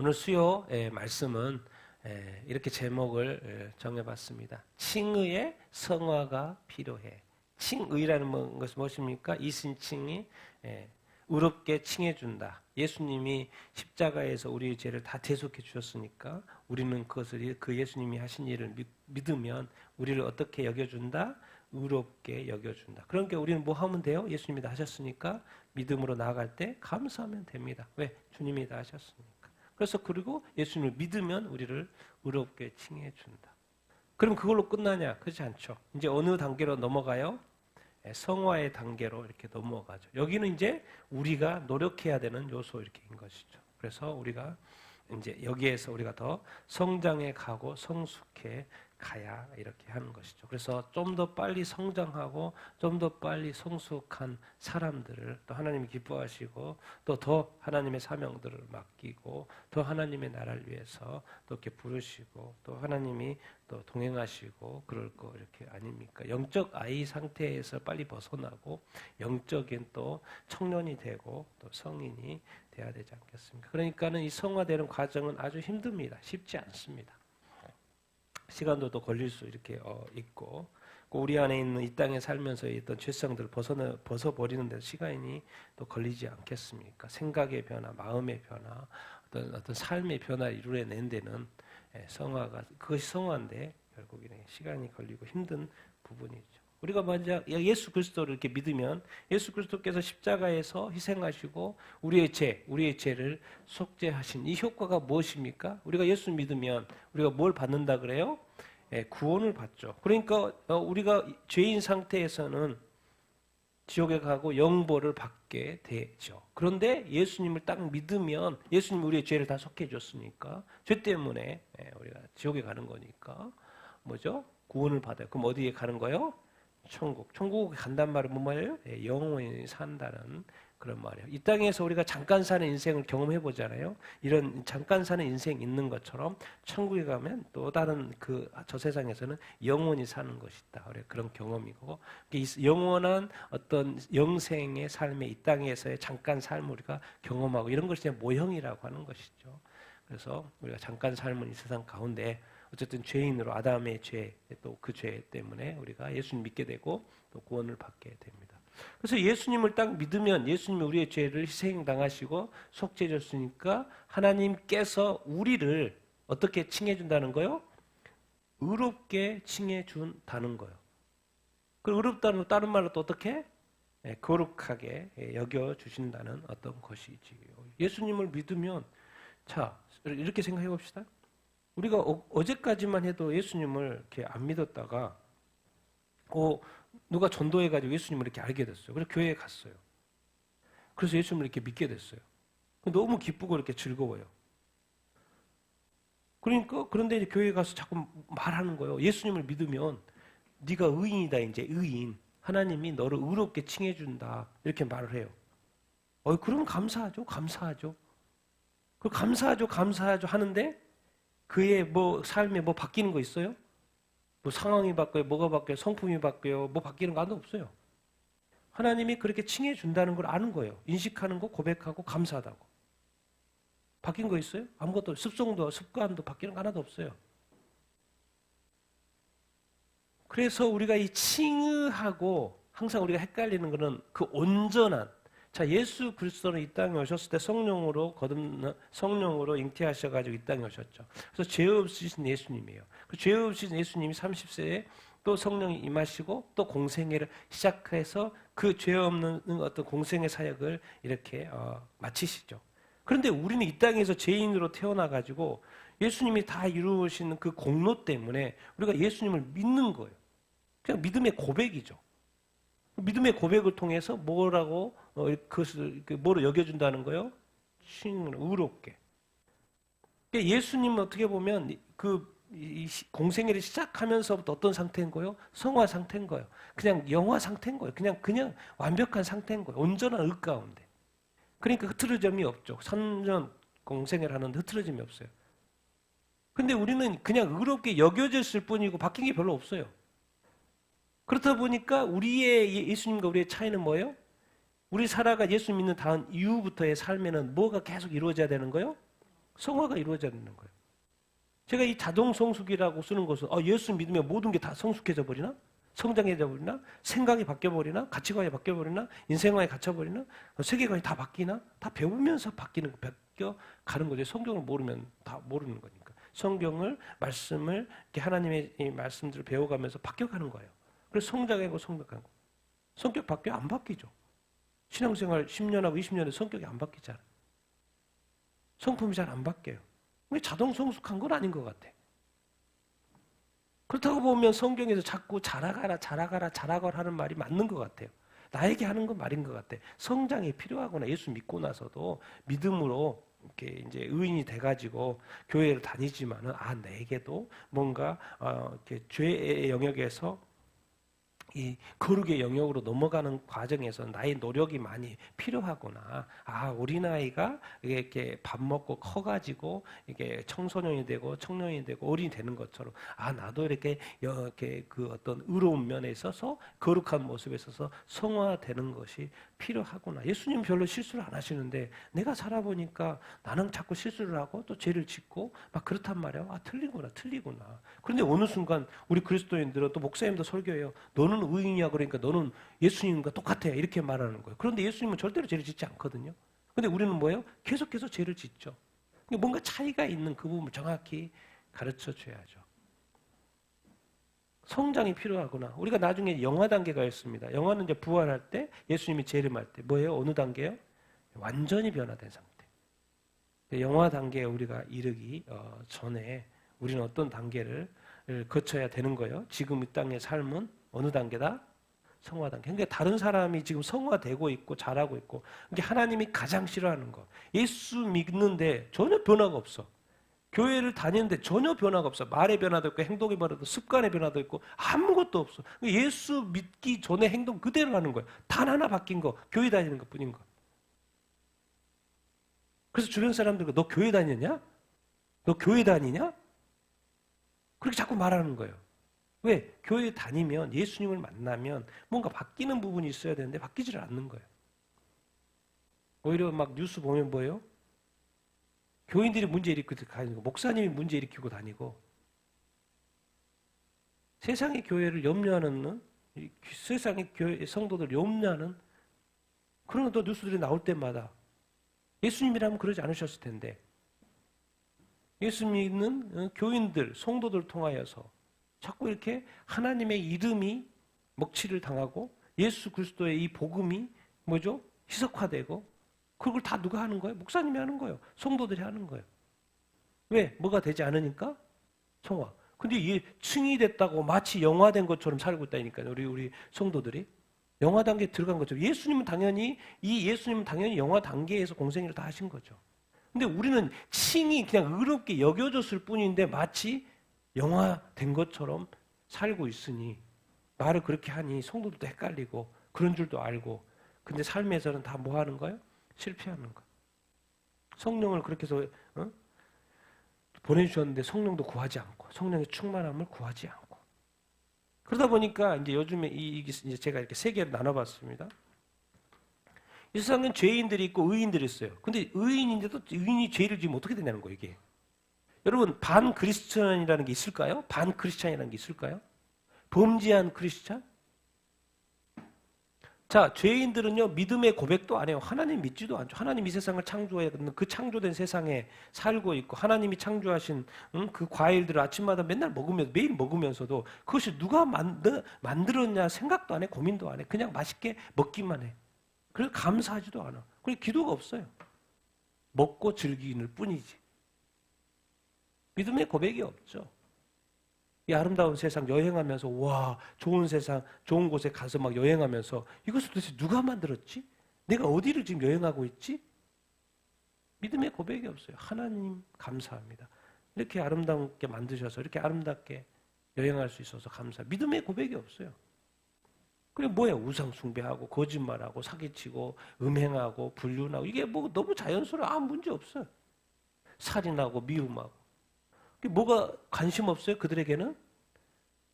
오늘 수요 말씀은 이렇게 제목을 정해봤습니다. 칭의의 성화가 필요해. 칭의라는 것은 무엇입니까? 이신칭이 의롭게 칭해준다. 예수님이 십자가에서 우리의 죄를 다 대속해 주셨으니까 우리는 그것을 그 예수님이 하신 일을 믿으면 우리를 어떻게 여겨준다? 의롭게 여겨준다. 그러니까 우리는 뭐 하면 돼요? 예수님이 다 하셨으니까 믿음으로 나아갈 때 감사하면 됩니다. 왜? 주님이 다 하셨으니까. 그래서 그리고 예수님을 믿으면 우리를 의롭게 칭해준다. 그럼 그걸로 끝나냐? 그렇지 않죠. 이제 어느 단계로 넘어가요? 성화의 단계로 이렇게 넘어가죠. 여기는 이제 우리가 노력해야 되는 요소 이렇게인 것이죠. 그래서 우리가 이제 여기에서 우리가 더 성장해 가고 성숙해 가야 이렇게 하는 것이죠. 그래서 좀 더 빨리 성장하고 좀 더 빨리 성숙한 사람들을 또 하나님이 기뻐하시고 또 더 하나님의 사명들을 맡기고 더 하나님의 나라를 위해서 또 이렇게 부르시고 또 하나님이 또 동행하시고 그럴 거 이렇게 아닙니까? 영적 아이 상태에서 빨리 벗어나고 영적인 또 청년이 되고 또 성인이 돼야 되지 않겠습니까? 그러니까는 이 성화되는 과정은 아주 힘듭니다. 쉽지 않습니다. 시간도 또 걸릴 수 이렇게 있고 우리 안에 있는 이 땅에 살면서 있던 죄성들을 벗어버리는 데 시간이 또 걸리지 않겠습니까? 생각의 변화, 마음의 변화, 어떤 삶의 변화를 이루어낸 데는 성화가 그것이 성화인데 결국에는 시간이 걸리고 힘든 부분이죠. 우리가 먼저 예수 그리스도를 이렇게 믿으면 예수 그리스도께서 십자가에서 희생하시고 우리의 죄를 속죄하신 이 효과가 무엇입니까? 우리가 예수 믿으면 우리가 뭘 받는다 그래요? 구원을 받죠. 그러니까 우리가 죄인 상태에서는 지옥에 가고 영벌을 받게 되죠. 그런데 예수님을 딱 믿으면 예수님이 우리의 죄를 다 속해 줬으니까 죄 때문에 우리가 지옥에 가는 거니까 뭐죠? 구원을 받아요. 그럼 어디에 가는 거예요? 천국. 천국에 간단 말은 뭔 말이에요? 영원히 산다는 그런 말이에요. 이 땅에서 우리가 잠깐 사는 인생을 경험해 보잖아요. 이런 잠깐 사는 인생 있는 것처럼 천국에 가면 또 다른 저 세상에서는 영원히 사는 것이다. 그런 경험이고 영원한 어떤 영생의 삶의 이 땅에서의 잠깐 삶을 우리가 경험하고 이런 것이 모형이라고 하는 것이죠. 그래서 우리가 잠깐 삶은 이 세상 가운데 어쨌든 죄인으로 아담의 죄, 또 그 죄 때문에 우리가 예수님 믿게 되고 또 구원을 받게 됩니다. 그래서 예수님을 딱 믿으면 예수님이 우리의 죄를 희생당하시고 속죄해 줬으니까 하나님께서 우리를 어떻게 칭해준다는 거요? 의롭게 칭해준다는 거예요. 그 의롭다는 거 다른 말로 또 어떻게? 거룩하게 여겨주신다는 어떤 것이지요. 예수님을 믿으면 자 이렇게 생각해 봅시다. 우리가 어제까지만 해도 예수님을 이렇게 안 믿었다가 누가 전도해가지고 예수님을 이렇게 알게 됐어요. 그래서 교회에 갔어요. 그래서 예수님을 이렇게 믿게 됐어요. 너무 기쁘고 이렇게 즐거워요. 그런데 이제 교회에 가서 자꾸 말하는 거예요. 예수님을 믿으면 네가 의인이다. 이제 의인. 하나님이 너를 의롭게 칭해준다. 이렇게 말을 해요. 그럼 감사하죠. 감사하죠. 감사하죠 하는데 그의 삶에 바뀌는 거 있어요? 상황이 바뀌어요? 뭐가 바뀌어요? 성품이 바뀌어요? 바뀌는 거 하나도 없어요. 하나님이 그렇게 칭해준다는 걸 아는 거예요. 인식하는 거, 고백하고 감사하다고. 바뀐 거 있어요? 아무것도 습관도 바뀌는 거 하나도 없어요. 그래서 우리가 이 칭의하고 항상 우리가 헷갈리는 거는 그 온전한 예수 그리스도는 이 땅에 오셨을 때 성령으로 잉태하셔가지고 이 땅에 오셨죠. 그래서 죄 없으신 예수님이에요. 죄 없으신 예수님이 30세에 또 성령이 임하시고 또 공생애를 시작해서 그 죄 없는 어떤 공생애 사역을 이렇게 마치시죠. 그런데 우리는 이 땅에서 죄인으로 태어나가지고 예수님이 다 이루시는 그 공로 때문에 우리가 예수님을 믿는 거예요. 그냥 믿음의 고백이죠. 믿음의 고백을 통해서 그것을 뭐로 여겨준다는 거예요? 의롭게. 예수님은 어떻게 보면 공생애를 시작하면서부터 어떤 상태인 거예요? 성화 상태인 거예요. 그냥 영화 상태인 거예요. 그냥 완벽한 상태인 거예요. 온전한 의 가운데. 그러니까 흐트러짐이 없죠. 3년 공생애를 하는데 흐트러짐이 없어요. 근데 우리는 그냥 의롭게 여겨졌을 뿐이고 바뀐 게 별로 없어요. 그렇다 보니까 우리의 예수님과 우리의 차이는 뭐예요? 우리 살아가 예수 믿는 다음 이후부터의 삶에는 뭐가 계속 이루어져야 되는 거예요? 성화가 이루어져야 되는 거예요. 제가 이 자동 성숙이라고 쓰는 것은 예수 믿으면 모든 게 다 성숙해져 버리나? 성장해져 버리나? 생각이 바뀌어 버리나? 가치관이 바뀌어 버리나? 인생관이 갇혀 버리나? 세계관이 다 바뀌나? 다 배우면서 바뀌어 가는 거죠. 성경을 모르면 다 모르는 거니까. 성경을 말씀을 이렇게 하나님의 이 말씀들을 배워가면서 바뀌어가는 거예요. 그래서 성장하고 성장하고 성격 바뀌어 안 바뀌죠. 신앙생활 10년하고 20년에 성격이 안 바뀌잖아. 성품이 잘 안 바뀌어요. 자동 성숙한 건 아닌 것 같아. 그렇다고 보면 성경에서 자꾸 자라가라 하는 말이 맞는 것 같아요. 나에게 하는 건 말인 것 같아. 성장이 필요하구나. 예수 믿고 나서도 믿음으로 이렇게 이제 의인이 돼가지고 교회를 다니지만은 내게도 뭔가 이렇게 죄의 영역에서 이 거룩의 영역으로 넘어가는 과정에서 나의 노력이 많이 필요하구나. 어린아이가 이렇게 밥 먹고 커가지고 이게 청소년이 되고 청년이 되고 어린이 되는 것처럼 나도 이렇게 그 어떤 의로운 면에 있어서 거룩한 모습에 있어서 성화되는 것이 필요하구나. 예수님 별로 실수를 안 하시는데 내가 살아보니까 나는 자꾸 실수를 하고 또 죄를 짓고 막 그렇단 말이야. 틀리구나. 그런데 어느 순간 우리 그리스도인들은 또 목사님도 설교해요. 너는 의인이야. 그러니까 너는 예수님과 똑같아. 이렇게 말하는 거예요. 그런데 예수님은 절대로 죄를 짓지 않거든요. 근데 우리는 뭐예요? 계속해서 죄를 짓죠. 뭔가 차이가 있는 그 부분을 정확히 가르쳐 줘야죠. 성장이 필요하구나. 우리가 나중에 영화 단계가 있습니다. 영화는 이제 부활할 때 예수님이 재림할 때 뭐예요? 어느 단계요? 완전히 변화된 상태. 영화 단계에 우리가 이르기 전에 우리는 어떤 단계를 거쳐야 되는 거예요? 지금 이 땅의 삶은 어느 단계다? 성화 단계. 그러니까 다른 사람이 지금 성화되고 있고 잘하고 있고 이게 하나님이 가장 싫어하는 거. 예수 믿는데 전혀 변화가 없어. 교회를 다니는데 전혀 변화가 없어. 말의 변화도 있고 행동의 변화도 습관의 변화도 있고 아무것도 없어. 예수 믿기 전에 행동 그대로 하는 거예요. 단 하나 바뀐 거 교회 다니는 것뿐인 거. 그래서 주변 사람들과 너 교회 다녔냐? 너 교회 다니냐? 그렇게 자꾸 말하는 거예요. 왜? 교회 다니면 예수님을 만나면 뭔가 바뀌는 부분이 있어야 되는데 바뀌지를 않는 거예요. 오히려 막 뉴스 보면 뭐예요? 교인들이 문제 일으키고 다니고 목사님이 문제 일으키고 다니고 세상의 교회를 염려하는 세상의 교회 성도들 염려하는 그런 또 뉴스들이 나올 때마다 예수님이라면 그러지 않으셨을 텐데 예수 믿는 교인들 성도들 통하여서 자꾸 이렇게 하나님의 이름이 먹칠을 당하고 예수 그리스도의 이 복음이 뭐죠? 희석화되고 그걸 다 누가 하는 거예요? 목사님이 하는 거예요. 성도들이 하는 거예요. 왜? 뭐가 되지 않으니까? 성화. 근데 이게 층이 됐다고 마치 영화된 것처럼 살고 있다니까요. 우리 성도들이. 영화 단계에 들어간 거죠. 예수님은 당연히 영화 단계에서 공생애를 다 하신 거죠. 근데 우리는 칭이 그냥 의롭게 여겨졌을 뿐인데 마치 영화된 것처럼 살고 있으니 말을 그렇게 하니 성도들도 헷갈리고 그런 줄도 알고 근데 삶에서는 다 뭐 하는 거예요? 실패하는 거. 성령을 그렇게 해서 보내주셨는데 성령도 구하지 않고 성령의 충만함을 구하지 않고 그러다 보니까 이제 요즘에 이제 제가 이렇게 세 개로 나눠봤습니다. 이 세상엔 죄인들이 있고 의인들이 있어요. 근데 의인인데도 의인이 죄를 지으면 어떻게 되냐는 거예요, 이게. 여러분, 반 크리스천이라는 게 있을까요? 반 크리스천이라는 게 있을까요? 범죄한 크리스천? 자, 죄인들은요, 믿음의 고백도 안 해요. 하나님 믿지도 않죠. 하나님 이 세상을 창조했는 그 창조된 세상에 살고 있고, 하나님이 창조하신 그 과일들을 아침마다 맨날 매일 먹으면서도 그것이 누가 만들었냐 생각도 안 해, 고민도 안 해. 그냥 맛있게 먹기만 해. 그래서 감사하지도 않아. 그리고 기도가 없어요. 먹고 즐기는 뿐이지. 믿음의 고백이 없죠. 이 아름다운 세상 여행하면서 와 좋은 세상 좋은 곳에 가서 막 여행하면서 이것을 도대체 누가 만들었지? 내가 어디를 지금 여행하고 있지? 믿음의 고백이 없어요. 하나님 감사합니다. 이렇게 아름답게 만드셔서 이렇게 아름답게 여행할 수 있어서 감사. 믿음의 고백이 없어요. 그리고 뭐야 우상 숭배하고 거짓말하고 사기치고 음행하고 불륜하고 이게 뭐 너무 자연스러워. 아무 문제 없어요. 살인하고 미움하고 뭐가 관심 없어요? 그들에게는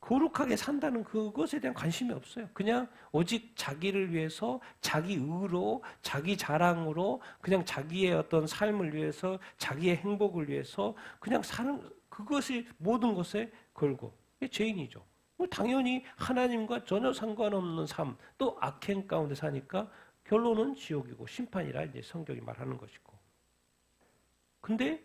거룩하게 산다는 그것에 대한 관심이 없어요. 그냥 오직 자기를 위해서 자기 의로 자기 자랑으로 그냥 자기의 어떤 삶을 위해서 자기의 행복을 위해서 그냥 사는 그것이 모든 것에 걸고 이게 죄인이죠. 당연히 하나님과 전혀 상관없는 삶, 또 악행 가운데 사니까 결론은 지옥이고 심판이라 이제 성경이 말하는 것이고. 근데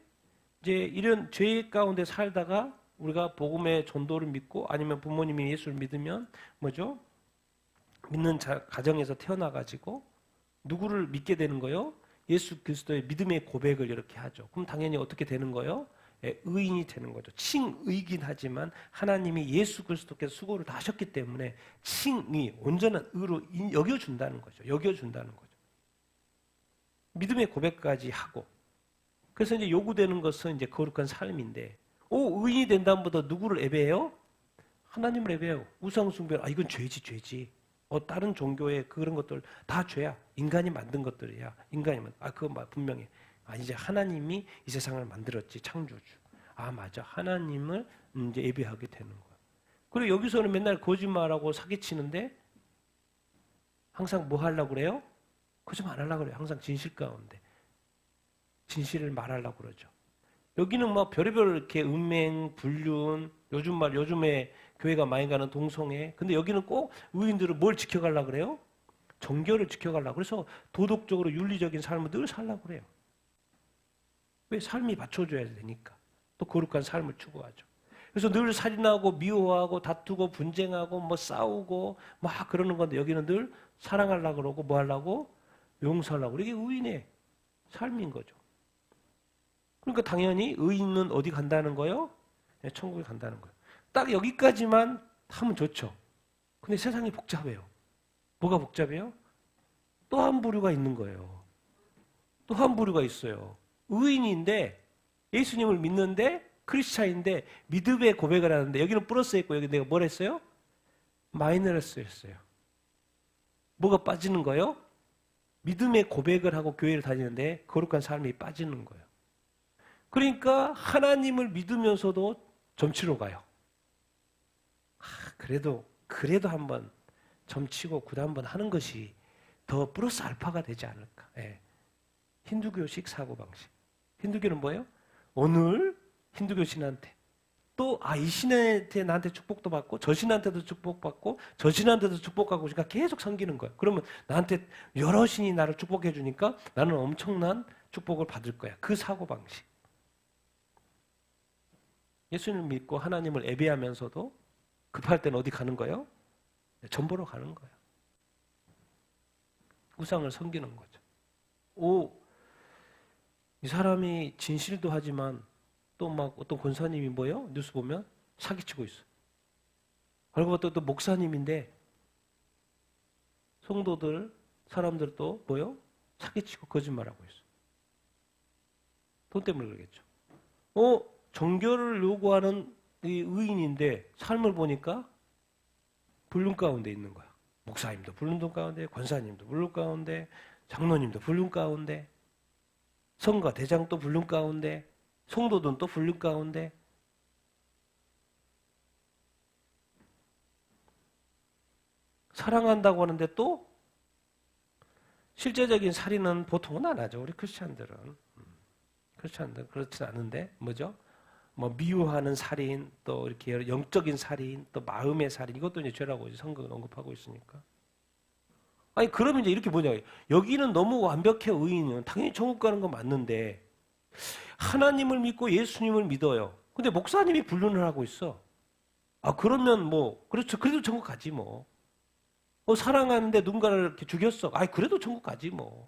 이제 이런 죄 가운데 살다가 우리가 복음의 전도를 믿고 아니면 부모님이 예수를 믿으면 뭐죠? 믿는 가정에서 태어나가지고 누구를 믿게 되는 거요? 예수 그리스도의 믿음의 고백을 이렇게 하죠. 그럼 당연히 어떻게 되는 거요? 의인이 되는 거죠. 칭의긴 하지만 하나님이 예수 그리스도께서 수고를 다 하셨기 때문에 칭의, 온전한 의로 여겨준다는 거죠. 여겨준다는 거죠. 믿음의 고백까지 하고. 그래서 이제 요구되는 것은 이제 거룩한 삶인데, 의인이 된다음부터 누구를 예배해요? 하나님을 예배해요. 우상숭배, 이건 죄지. 다른 종교의 그런 것들 다 죄야. 인간이 만든 것들이야. 그거 분명히. 이제 하나님이 이 세상을 만들었지, 창조주. 맞아. 하나님을 이제 예배하게 되는 거야. 그리고 여기서는 맨날 거짓말하고 사기치는데 항상 뭐 하려고 그래요? 거짓말 안 하려고 그래요. 항상 진실 가운데. 진실을 말하려고 그러죠. 여기는 뭐 별의별 이렇게 음행, 불륜, 요즘에 교회가 많이 가는 동성애. 근데 여기는 꼭 의인들을 뭘 지켜가려고 그래요? 정결을 지켜가려고. 그래서 도덕적으로 윤리적인 삶을 늘 살려고 그래요. 왜? 삶이 받쳐줘야 되니까. 또 거룩한 삶을 추구하죠. 그래서 늘 살인하고 미워하고 다투고 분쟁하고 뭐 싸우고 막 그러는 건데 여기는 늘 사랑하려고 그러고 뭐 하려고? 용서하려고. 이게 의인의 삶인 거죠. 그러니까 당연히 의인은 어디 간다는 거요? 천국에 간다는 거예요. 딱 여기까지만 하면 좋죠. 근데 세상이 복잡해요. 뭐가 복잡해요? 또 한 부류가 있는 거예요. 또 한 부류가 있어요. 의인인데 예수님을 믿는데 크리스찬인데 믿음의 고백을 하는데 여기는 플러스 했고 여기 내가 뭘 했어요? 마이너스 했어요. 뭐가 빠지는 거예요? 믿음의 고백을 하고 교회를 다니는데 거룩한 삶이 빠지는 거예요. 그러니까 하나님을 믿으면서도 점치러 가요. 그래도 한번 점치고 굿 한번 하는 것이 더 플러스 알파가 되지 않을까. 힌두교식 사고방식. 힌두교는 뭐예요? 오늘 힌두교 신한테 또 이 신한테 나한테 축복도 받고 저 신한테도 축복받고 저 신한테도 축복하고 그러니까 계속 섬기는 거예요. 그러면 나한테 여러 신이 나를 축복해 주니까 나는 엄청난 축복을 받을 거야. 그 사고방식. 예수님을 믿고 하나님을 예배하면서도 급할 때는 어디 가는 거예요? 전보러 가는 거예요. 우상을 섬기는 거죠. 이 사람이 진실도 하지만 또 막 어떤 권사님이 뭐예요? 뉴스 보면 사기치고 있어. 그리고 또 목사님인데 성도들, 사람들 또 뭐예요? 사기치고 거짓말하고 있어. 돈 때문에 그러겠죠. 정결을 요구하는 이 의인인데 삶을 보니까 불륜 가운데 있는 거야. 목사님도 불륜 가운데, 권사님도 불륜 가운데, 장로님도 불륜 가운데, 성가 대장도 불륜 가운데, 성도든 또 불륜 가운데. 사랑한다고 하는데 또 실제적인 살인은 보통은 안 하죠. 우리 크리스찬들은. 크리스찬들 그렇지 않은데 뭐죠? 뭐 미워하는 살인, 또 이렇게 영적인 살인, 또 마음의 살인, 이것도 이제 죄라고 이제 성경은 언급하고 있으니까. 그러면 이제 이렇게 뭐냐? 여기는 너무 완벽해 의인은 당연히 천국 가는 건 맞는데 하나님을 믿고 예수님을 믿어요. 근데 목사님이 불륜을 하고 있어. 그러면 뭐 그렇죠. 그래도 천국 가지 뭐. 사랑하는데 누군가를 이렇게 죽였어. 그래도 천국 가지 뭐.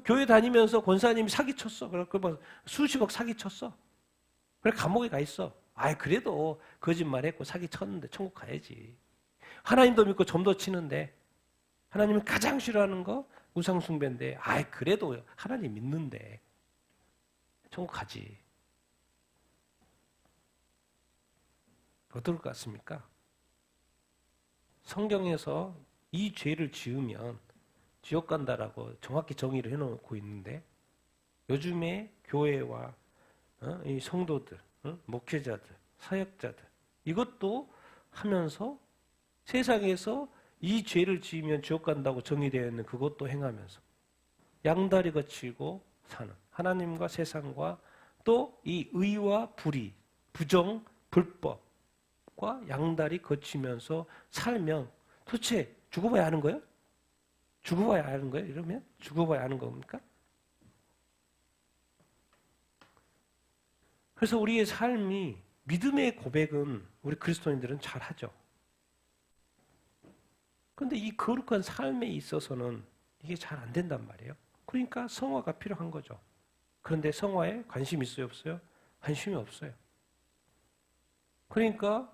교회 다니면서 권사님이 사기쳤어. 그래, 뭐 수십억 사기쳤어. 그래, 감옥에 가 있어. 그래도 거짓말 했고 사기쳤는데 천국 가야지. 하나님도 믿고 점도 치는데, 하나님은 가장 싫어하는 거 우상숭배인데, 그래도 하나님 믿는데, 천국 가지. 어떨 것 같습니까? 성경에서 이 죄를 지으면 지옥 간다라고 정확히 정의를 해놓고 있는데 요즘에 교회와 이 성도들, 목회자들, 사역자들 이것도 하면서 세상에서 이 죄를 지으면 지옥 간다고 정의되어 있는 그것도 행하면서 양다리 거치고 사는 하나님과 세상과 또 이 의와 불의, 부정, 불법과 양다리 거치면서 살면 도대체 죽어봐야 하는 거예요? 죽어봐야 하는 거예요? 이러면? 죽어봐야 하는 겁니까? 그래서 우리의 삶이 믿음의 고백은 우리 그리스도인들은 잘하죠. 그런데 이 거룩한 삶에 있어서는 이게 잘 안 된단 말이에요. 그러니까 성화가 필요한 거죠. 그런데 성화에 관심 있어요, 없어요? 관심이 없어요. 그러니까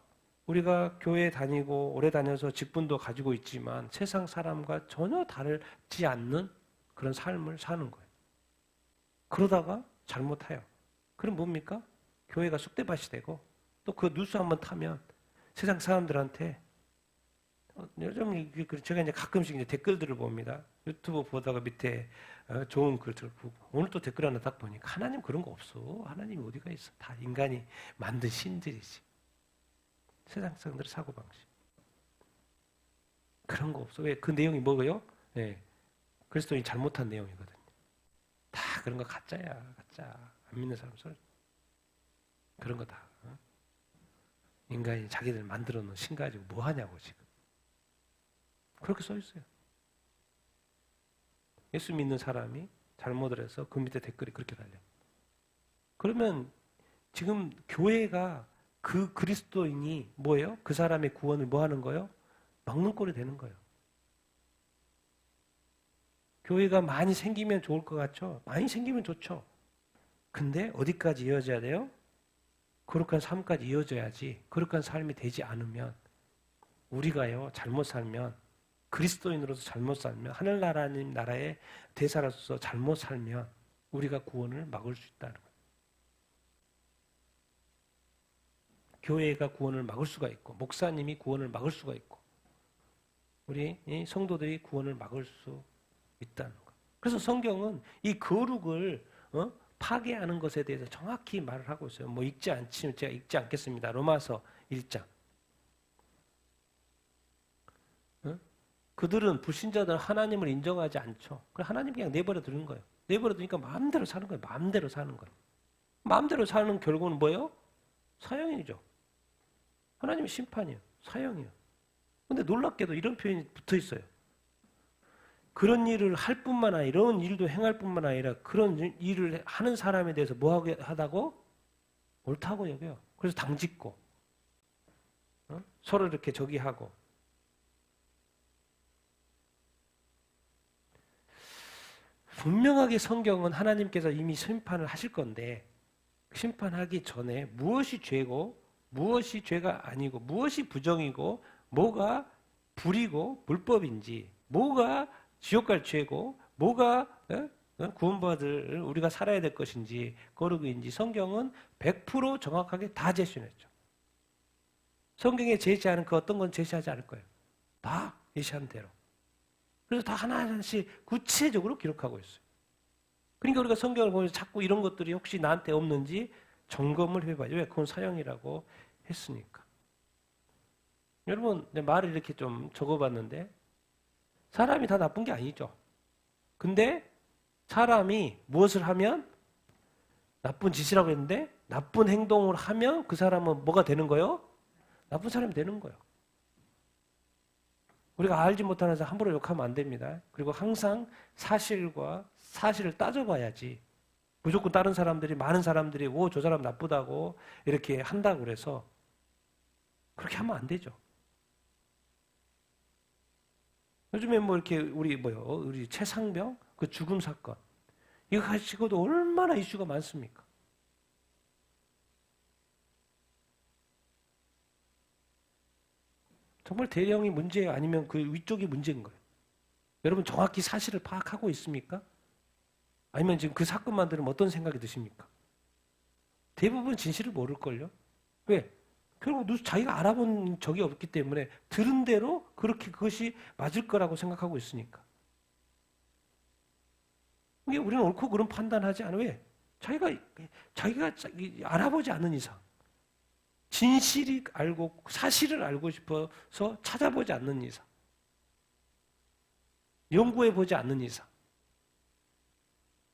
우리가 교회 다니고 오래 다녀서 직분도 가지고 있지만 세상 사람과 전혀 다르지 않는 그런 삶을 사는 거예요. 그러다가 잘못해요. 그럼 뭡니까? 교회가 쑥대밭이 되고 또 그 뉴스 한번 타면 세상 사람들한테 요즘 제가 이제 가끔씩 이제 댓글들을 봅니다. 유튜브 보다가 밑에 좋은 글들 보고 오늘 또 댓글 하나 딱 보니까 하나님 그런 거 없어. 하나님이 어디가 있어? 다 인간이 만든 신들이지. 세상 사람들의 사고방식. 그런 거 없어. 왜? 그 내용이 뭐고요? 네. 그리스도인이 잘못한 내용이거든요. 다 그런 거 가짜야. 가짜. 안 믿는 사람 소리. 그런 거 다. 인간이 자기들 만들어 놓은 신 가지고 뭐 하냐고 지금. 그렇게 써 있어요. 예수 믿는 사람이 잘못을 해서 그 밑에 댓글이 그렇게 달려. 그러면 지금 교회가 그 그리스도인이 뭐예요? 그 사람의 구원을 뭐 하는 거예요? 막는 꼴이 되는 거예요. 교회가 많이 생기면 좋을 것 같죠? 많이 생기면 좋죠. 근데 어디까지 이어져야 돼요? 거룩한 삶까지 이어져야지. 거룩한 삶이 되지 않으면 우리가요 잘못 살면 그리스도인으로서 잘못 살면 하늘나라님 나라의 대사로서 잘못 살면 우리가 구원을 막을 수 있다는 거예요. 교회가 구원을 막을 수가 있고 목사님이 구원을 막을 수가 있고 우리 성도들이 구원을 막을 수 있다는 거예요. 그래서 성경은 이 거룩을 파괴하는 것에 대해서 정확히 말을 하고 있어요. 뭐 읽지 않지만 제가 읽지 않겠습니다. 로마서 1장. 그들은 불신자들은 하나님을 인정하지 않죠. 그래서 하나님 그냥 내버려 두는 거예요. 내버려 두니까 마음대로 사는 거예요. 마음대로 사는 거예요. 마음대로 사는 결과는 뭐예요? 사형이죠. 하나님의 심판이에요. 사형이에요. 근데 놀랍게도 이런 표현이 붙어 있어요. 그런 일을 할 뿐만 아니라 이런 일도 행할 뿐만 아니라 그런 일을 하는 사람에 대해서 뭐 하다고? 옳다고 여겨요. 그래서 당짓고 서로 이렇게 저기 하고 분명하게 성경은 하나님께서 이미 심판을 하실 건데 심판하기 전에 무엇이 죄고 무엇이 죄가 아니고 무엇이 부정이고 뭐가 불이고 불법인지 뭐가 지옥 갈 죄고 뭐가 구원받을 우리가 살아야 될 것인지 거룩인지 성경은 100% 정확하게 다 제시했죠. 성경에 제시하는 그 어떤 건 제시하지 않을 거예요. 다 제시한 대로. 그래서 다 하나하나씩 구체적으로 기록하고 있어요. 그러니까 우리가 성경을 보면서 자꾸 이런 것들이 혹시 나한테 없는지 점검을 해봐요. 왜? 그건 사형이라고 했으니까. 여러분, 내 말을 이렇게 좀 적어봤는데 사람이 다 나쁜 게 아니죠. 근데 사람이 무엇을 하면 나쁜 짓이라고 했는데 나쁜 행동을 하면 그 사람은 뭐가 되는 거예요? 나쁜 사람이 되는 거예요. 우리가 알지 못하는 사람 함부로 욕하면 안 됩니다. 그리고 항상 사실과 사실을 따져봐야지. 무조건 다른 사람들이 많은 사람들이 저 사람 나쁘다고 이렇게 한다고 그래서 그렇게 하면 안 되죠. 요즘에 뭐 이렇게 우리 최상병 그 죽음 사건 이거 가지고도 얼마나 이슈가 많습니까? 정말 대령이 문제예요? 아니면 그 위쪽이 문제인 거예요? 여러분 정확히 사실을 파악하고 있습니까? 아니면 지금 그 사건만 들으면 어떤 생각이 드십니까? 대부분 진실을 모를걸요? 왜? 결국 자기가 알아본 적이 없기 때문에 들은 대로 그렇게 그것이 맞을 거라고 생각하고 있으니까. 이게 우리는 옳고 그름 판단하지 않아. 왜? 자기가 알아보지 않는 이상. 진실이 알고 사실을 알고 싶어서 찾아보지 않는 이상, 연구해 보지 않는 이상,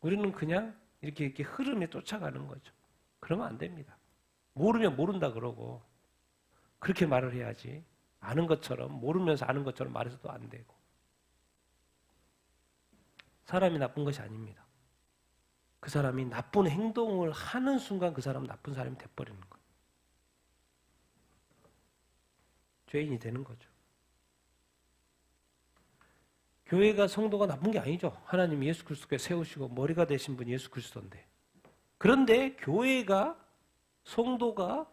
우리는 그냥 이렇게 흐름에 쫓아가는 거죠. 그러면 안 됩니다. 모르면 모른다 그러고 그렇게 말을 해야지. 아는 것처럼, 모르면서 아는 것처럼 말해서도 안 되고. 사람이 나쁜 것이 아닙니다. 그 사람이 나쁜 행동을 하는 순간 그 사람은 나쁜 사람이 돼버리는 거예요. 죄인이 되는 거죠. 교회가 성도가 나쁜 게 아니죠. 하나님이 예수 그리스도께 세우시고 머리가 되신 분이 예수 그리스도인데. 그런데 교회가, 성도가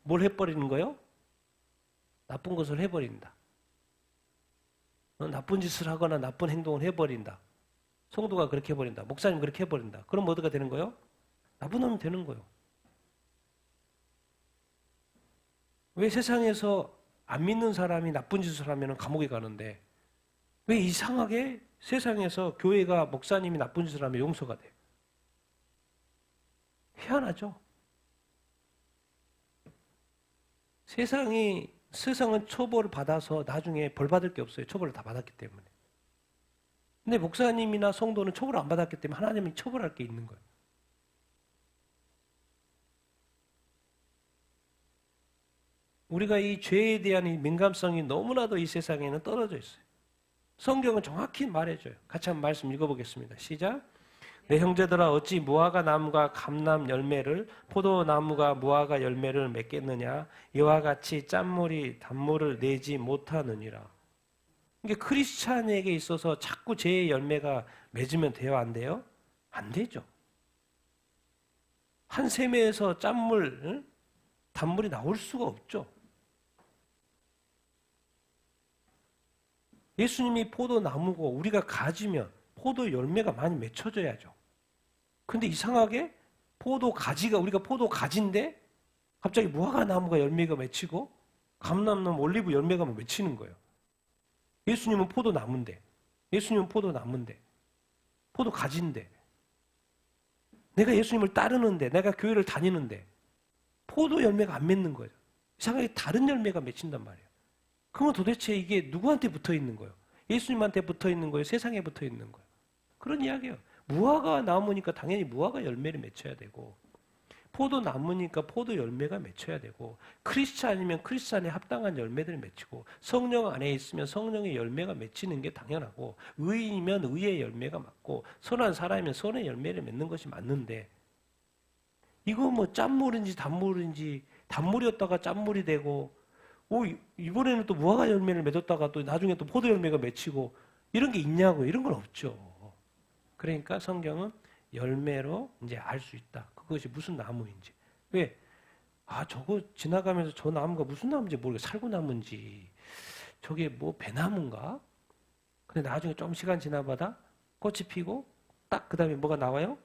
뭘 해버리는 거예요? 나쁜 것을 해버린다. 나쁜 짓을 하거나 나쁜 행동을 해버린다. 성도가 그렇게 해버린다. 목사님 그렇게 해버린다. 그럼 어디가 되는 거예요? 나쁜 놈이 되는 거예요. 왜 세상에서 안 믿는 사람이 나쁜 짓을 하면 감옥에 가는데 왜 이상하게 세상에서 교회가 목사님이 나쁜 짓을 하면 용서가 돼요? 희한하죠? 세상은 처벌을 받아서 나중에 벌 받을 게 없어요. 처벌을 다 받았기 때문에. 근데 목사님이나 성도는 처벌을 안 받았기 때문에 하나님이 처벌할 게 있는 거예요. 우리가 이 죄에 대한 이 민감성이 너무나도 이 세상에는 떨어져 있어요. 성경은 정확히 말해줘요. 같이 한번 말씀 읽어보겠습니다. 시작. 내 형제들아 어찌 무화과 나무가 감람 열매를 포도나무가 무화과 열매를 맺겠느냐 이와 같이 짠물이 단물을 내지 못하느니라. 이게 크리스찬에게 있어서 자꾸 제 열매가 맺으면 돼요? 안 돼요? 안 되죠. 한 세매에서 짠물, 단물이 나올 수가 없죠. 예수님이 포도나무고 우리가 가지면 포도 열매가 많이 맺혀져야죠. 근데 이상하게 우리가 포도 가지인데 갑자기 무화과 나무가 열매가 맺히고 감람나무 올리브 열매가 맺히는 거예요. 예수님은 포도나무인데 포도 가지인데 내가 예수님을 따르는데 내가 교회를 다니는데 포도 열매가 안 맺는 거예요. 이상하게 다른 열매가 맺힌단 말이에요. 그러면 도대체 이게 누구한테 붙어 있는 거예요? 예수님한테 붙어 있는 거예요? 세상에 붙어 있는 거예요? 그런 이야기예요. 무화과 나무니까 당연히 무화과 열매를 맺혀야 되고 포도나무니까 포도 열매가 맺혀야 되고 크리스찬이면 크리스찬에 합당한 열매들을 맺히고 성령 안에 있으면 성령의 열매가 맺히는 게 당연하고 의인이면 의의 열매가 맞고 선한 사람이면 선의 열매를 맺는 것이 맞는데 이거 뭐 짠물인지 단물인지 단물이었다가 짠물이 되고 이번에는 또 무화과 열매를 맺었다가 또 나중에 또 포도 열매가 맺히고 이런 게 있냐고. 이런 건 없죠. 그러니까 성경은 열매로 이제 알 수 있다. 그것이 무슨 나무인지. 왜? 저거 지나가면서 저 나무가 무슨 나무인지 모르겠어. 살구나무인지. 저게 뭐 배나무인가? 근데 나중에 좀 시간 지나봐다 꽃이 피고 딱 그 다음에 뭐가 나와요?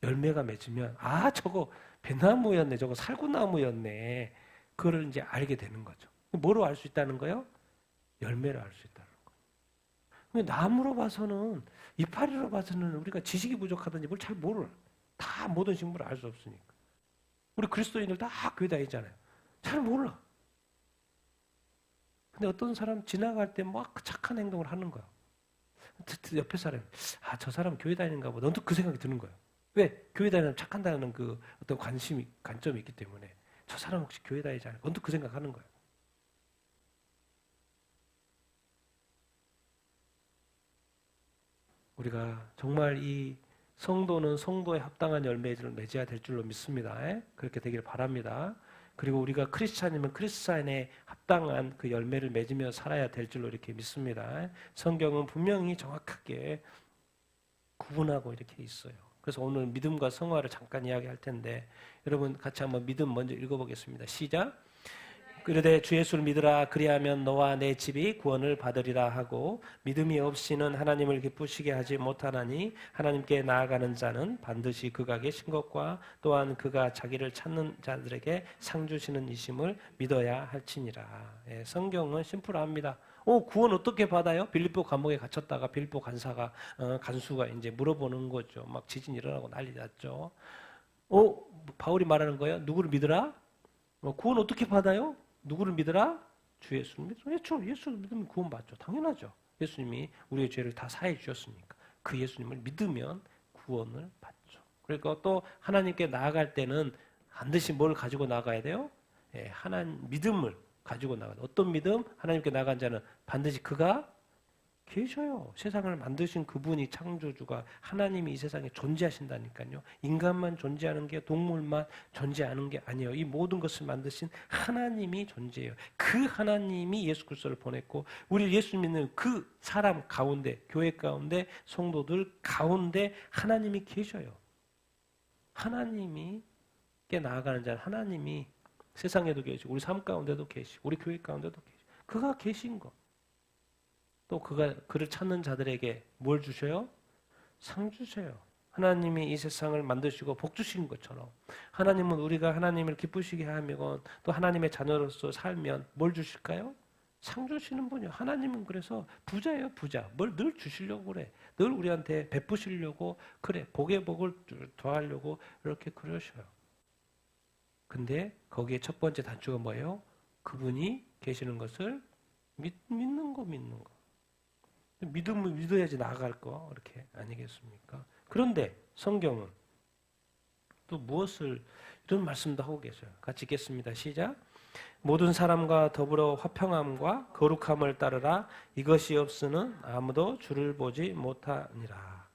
열매가 맺으면 저거 배나무였네. 저거 살구나무였네. 그걸 이제 알게 되는 거죠. 뭐로 알 수 있다는 거예요? 열매로 알 수 있다는 거예요. 근데 나무로 봐서는 이파리로 봐서는 우리가 지식이 부족하든지 뭘 잘 몰라. 다 모든 식물을 알 수 없으니까. 우리 그리스도인들 다 교회 다니잖아요. 잘 몰라. 근데 어떤 사람 지나갈 때 막 착한 행동을 하는 거야. 옆에 사람이 저 사람 교회 다니는가 보다. 너도 그 생각이 드는 거야. 왜? 교회 다니면 착한다는 그 어떤 관점이 있기 때문에 저 사람 혹시 교회 다니지 않을까? 너도 그 생각하는 거야. 우리가 정말 이 성도는 성도에 합당한 열매를 맺어야 될 줄로 믿습니다. 그렇게 되기를 바랍니다. 그리고 우리가 크리스찬이면 크리스찬에 합당한 그 열매를 맺으며 살아야 될 줄로 이렇게 믿습니다. 성경은 분명히 정확하게 구분하고 이렇게 있어요. 그래서 오늘 믿음과 성화를 잠깐 이야기할 텐데 여러분 같이 한번 믿음 먼저 읽어보겠습니다. 시작. 그러되 주 예수를 믿으라 그리하면 너와 내 집이 구원을 받으리라 하고 믿음이 없이는 하나님을 기쁘시게 하지 못하나니 하나님께 나아가는 자는 반드시 그가 계신 것과 또한 그가 자기를 찾는 자들에게 상 주시는 이심을 믿어야 할지니라. 성경은 심플합니다. 구원 어떻게 받아요? 빌립보 감옥에 갇혔다가 빌립보 간수가 이제 물어보는 거죠. 막 지진 일어나고 난리 났죠. 바울이 말하는 거예요. 누구를 믿으라? 구원 어떻게 받아요? 누구를 믿어라? 주 예수를 믿어라. 예수를 믿으면 구원 받죠. 당연하죠. 예수님이 우리의 죄를 다 사해 주셨으니까. 그 예수님을 믿으면 구원을 받죠. 그러니까 또 하나님께 나아갈 때는 반드시 뭘 가지고 나가야 돼요? 예, 하나님 믿음을 가지고 나가야 돼요. 어떤 믿음? 하나님께 나간 자는 반드시 그가 계셔요. 세상을 만드신 그분이 창조주가 하나님이 이 세상에 존재하신다니까요. 인간만 존재하는 게 동물만 존재하는 게 아니에요. 이 모든 것을 만드신 하나님이 존재해요. 그 하나님이 예수 그리스도를 보냈고 우리 예수 믿는 그 사람 가운데 교회 가운데 성도들 가운데 하나님이 계셔요. 하나님이 께 나아가는 자는 하나님이 세상에도 계시고 우리 삶 가운데도 계시고 우리 교회 가운데도 계시고 그가 계신 것. 또 그가 그를 찾는 자들에게 뭘 주셔요? 상 주셔요. 하나님이 이 세상을 만드시고 복 주신 것처럼 하나님은 우리가 하나님을 기쁘시게 하면 또 하나님의 자녀로서 살면 뭘 주실까요? 상 주시는 분이요. 하나님은 그래서 부자예요, 부자. 뭘 늘 주시려고 그래. 늘 우리한테 베푸시려고 그래. 복에 복을 더하려고 이렇게 그러셔요. 근데 거기에 첫 번째 단초가 뭐예요? 그분이 계시는 것을 믿는 거. 믿음을 믿어야지 나아갈 거 이렇게 아니겠습니까? 그런데 성경은 또 무엇을 이런 말씀도 하고 계세요. 같이 읽겠습니다. 시작. 모든 사람과 더불어 화평함과 거룩함을 따르라. 이것이 없으는 아무도 주를 보지 못하니라.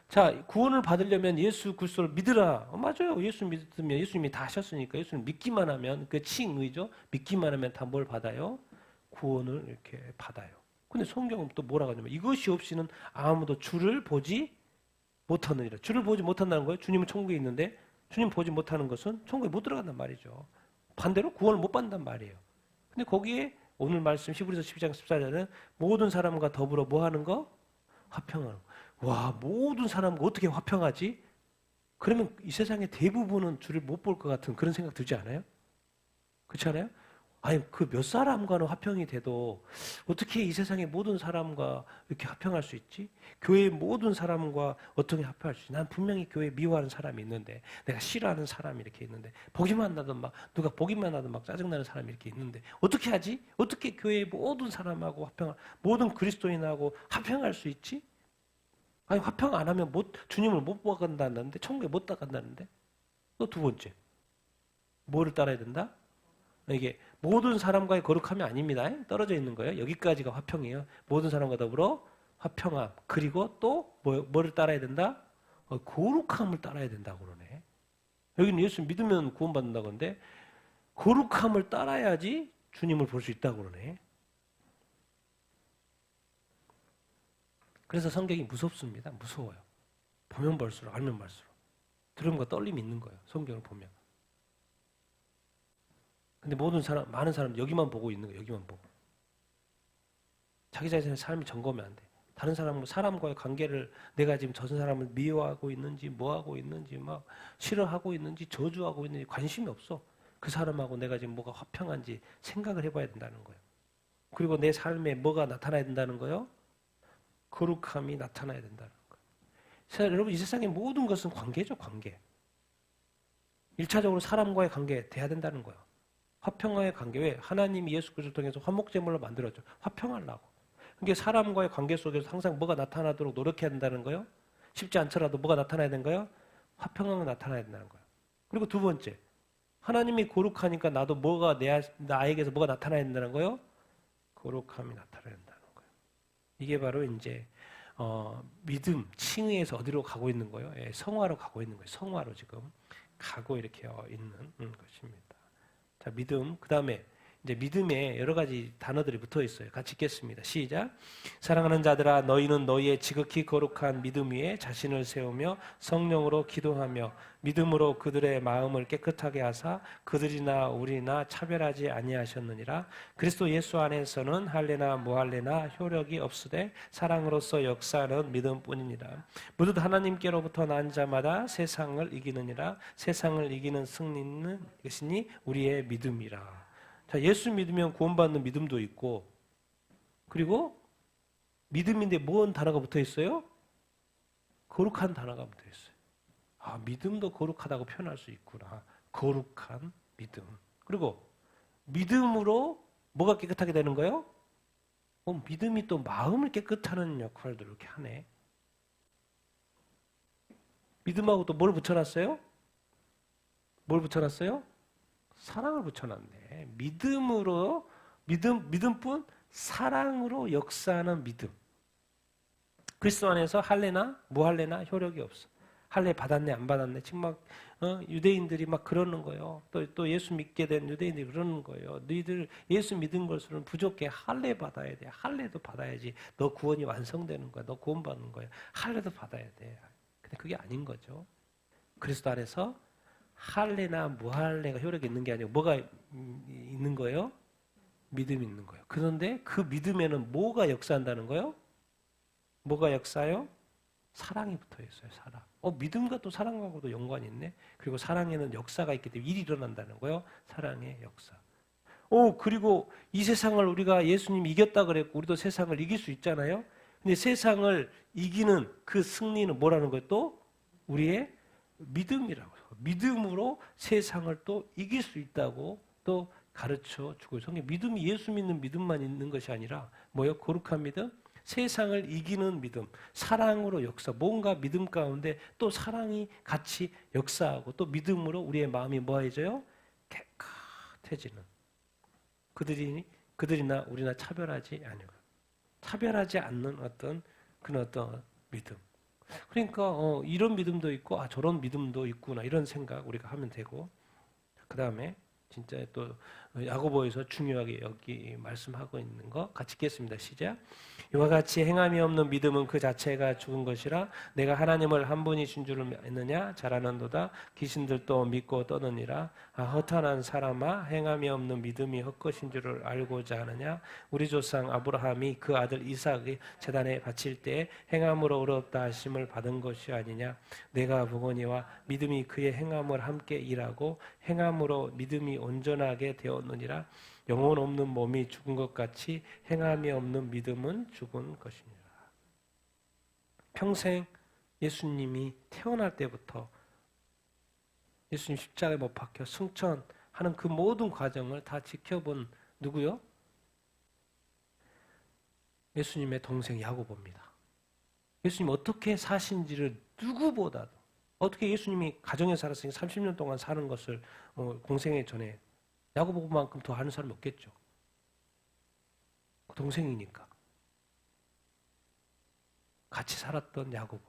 자, 구원을 받으려면 예수 그리스도를 믿으라. 맞아요. 예수 믿으면 예수님이 다 하셨으니까 예수님 믿기만 하면 그 칭의죠. 믿기만 하면 다 뭘 받아요? 구원을 이렇게 받아요. 근데 성경은 또 뭐라고 하냐면 이것이 없이는 아무도 주를 보지 못하느니라. 주를 보지 못한다는 거예요. 주님은 천국에 있는데 주님 보지 못하는 것은 천국에 못 들어간단 말이죠. 반대로 구원을 못 받는단 말이에요. 근데 거기에 오늘 말씀 히브리서 12장 14절에는 모든 사람과 더불어 뭐 하는 거? 화평하는 거. 와, 모든 사람과 어떻게 화평하지? 그러면 이 세상의 대부분은 주를 못 볼 것 같은 그런 생각 들지 않아요? 그렇지 않아요? 아니, 그 몇 사람과는 화평이 돼도 어떻게 이 세상의 모든 사람과 이렇게 화평할 수 있지? 교회의 모든 사람과 어떻게 화평할 수 있지? 난 분명히 교회 미워하는 사람이 있는데, 내가 싫어하는 사람이 이렇게 있는데, 보기만 나도 막, 누가 보기만 나도 막 짜증나는 사람이 이렇게 있는데, 어떻게 하지? 어떻게 교회의 모든 사람하고 모든 그리스도인하고 화평할 수 있지? 아니, 화평 안 하면 주님을 못 간다는데, 천국에 못 간다는데? 또 두 번째. 뭐를 따라야 된다? 이게 모든 사람과의 거룩함이 아닙니다. 떨어져 있는 거예요. 여기까지가 화평이에요. 모든 사람과 더불어 화평함. 그리고 또 뭐를 따라야 된다? 거룩함을 따라야 된다고 그러네. 여기는 예수 믿으면 구원받는다고 하는데 거룩함을 따라야지 주님을 볼 수 있다고 그러네. 그래서 성경이 무섭습니다. 무서워요. 보면 볼수록 알면 볼수록 두려움과 떨림이 있는 거예요. 성경을 보면. 근데 많은 사람 여기만 보고 있는 거예요. 여기만 보고. 자기 자신의 삶이 점검이 안 돼. 다른 사람과의 관계를 내가 지금 저 사람을 미워하고 있는지 뭐하고 있는지 막 싫어하고 있는지 저주하고 있는지 관심이 없어. 그 사람하고 내가 지금 뭐가 화평한지 생각을 해봐야 된다는 거예요. 그리고 내 삶에 뭐가 나타나야 된다는 거예요? 거룩함이 나타나야 된다는 거예요. 여러분 이 세상의 모든 것은 관계죠. 관계. 1차적으로 사람과의 관계 돼야 된다는 거예요. 화평과의 관계. 왜? 하나님이 예수 그리스도를 통해서 화목제물로 만들었죠. 화평하려고. 그러니까 사람과의 관계 속에서 항상 뭐가 나타나도록 노력해야 된다는 거예요. 쉽지 않더라도 뭐가 나타나야 되는 거예요? 화평함이 나타나야 된다는 거예요. 그리고 두 번째. 하나님이 거룩하니까 나도 나에게서 뭐가 나타나야 된다는 거예요? 거룩함이 나타나야 된다는 거예요. 이게 바로 이제 믿음, 칭의에서 어디로 가고 있는 거예요? 예, 성화로 가고 있는 거예요. 성화로 지금 가고 이렇게 있는 것입니다. 자, 믿음. 그 다음에 이제 믿음에 여러 가지 단어들이 붙어 있어요. 같이 읽겠습니다. 시작. 사랑하는 자들아, 너희는 너희의 지극히 거룩한 믿음 위에 자신을 세우며 성령으로 기도하며 믿음으로 그들의 마음을 깨끗하게 하사 그들이나 우리나 차별하지 아니하셨느니라. 그리스도 예수 안에서는 할례나 무할례나 효력이 없으되 사랑으로서 역사하는 믿음뿐이니라. 모두 하나님께로부터 난 자마다 세상을 이기느니라. 세상을 이기는 승리는 이것이니 우리의 믿음이라. 자, 예수 믿으면 구원받는 믿음도 있고, 그리고 믿음인데 뭔 단어가 붙어 있어요? 거룩한 단어가 붙어 있어요. 아, 믿음도 거룩하다고 표현할 수 있구나. 거룩한 믿음. 그리고 믿음으로 뭐가 깨끗하게 되는 거예요? 믿음이 또 마음을 깨끗하는 역할도 이렇게 하네. 믿음하고 또 뭘 붙여놨어요? 뭘 붙여놨어요? 사랑을 붙여놨네. 믿음뿐 사랑으로 역사하는 믿음. 그리스도 안에서 할례나 무할례나 효력이 없어. 할례 받았네 안 받았네 지금 막 유대인들이 막 그러는 거예요. 또 예수 믿게 된 유대인들이 그러는 거예요. 너희들 예수 믿은 것으로는 부족해. 할례 받아야 돼. 할례도 받아야지 너 구원이 완성되는 거야. 너 구원받는 거야. 할례도 받아야 돼. 근데 그게 아닌 거죠. 그리스도 안에서 할례나 무할례가 효력이 있는 게 아니고 뭐가 있는 거예요? 믿음이 있는 거예요. 그런데 그 믿음에는 뭐가 역사한다는 거예요? 뭐가 역사요? 사랑이 붙어 있어요. 사랑. 믿음과 또 사랑하고도 연관이 있네. 그리고 사랑에는 역사가 있기 때문에 일이 일어난다는 거예요. 사랑의 역사. 그리고 이 세상을 우리가 예수님이 이겼다 그랬고 우리도 세상을 이길 수 있잖아요. 근데 세상을 이기는 그 승리는 뭐라는 거예요? 또 우리의 믿음이라고. 믿음으로 세상을 또 이길 수 있다고 또 가르쳐 주고 성경 믿음이 예수 믿는 믿음만 있는 것이 아니라 뭐요? 거룩한 믿음? 세상을 이기는 믿음, 사랑으로 역사, 뭔가 믿음 가운데 또 사랑이 같이 역사하고 또 믿음으로 우리의 마음이 뭐해져요? 깨끗해지는. 그들이나 우리나 차별하지 않는 어떤 믿음. 그러니까 이런 믿음도 있고 저런 믿음도 있구나 이런 생각 우리가 하면 되고 그 다음에 진짜 또 야고보에서 중요하게 여기 말씀하고 있는 거 같이 읽겠습니다. 시작. 이와 같이 행함이 없는 믿음은 그 자체가 죽은 것이라 내가 하나님을 한 분이신 줄을 믿느냐 잘하는도다 귀신들도 믿고 떠느니라. 허탄한 사람아 행함이 없는 믿음이 헛것인 줄을 알고자 하느냐. 우리 조상 아브라함이 그 아들 이삭의 제단에 바칠 때 행함으로 의롭다 하심을 받은 것이 아니냐. 내가 보거니와 믿음이 그의 행함을 함께 일하고 행함으로 믿음이 온전하게 되었느니라. 영혼 없는 몸이 죽은 것 같이 행함이 없는 믿음은 죽은 것이니라. 평생 예수님이 태어날 때부터 예수님 십자가에 못 박혀 승천하는 그 모든 과정을 다 지켜본 누구요? 예수님의 동생 야고보입니다. 예수님 어떻게 사신지를 누구보다도 어떻게 예수님이 가정에 살았으니 30년 동안 사는 것을 공생에 전에 야고보만큼 더 아는 사람이 없겠죠. 동생이니까. 같이 살았던 야고보.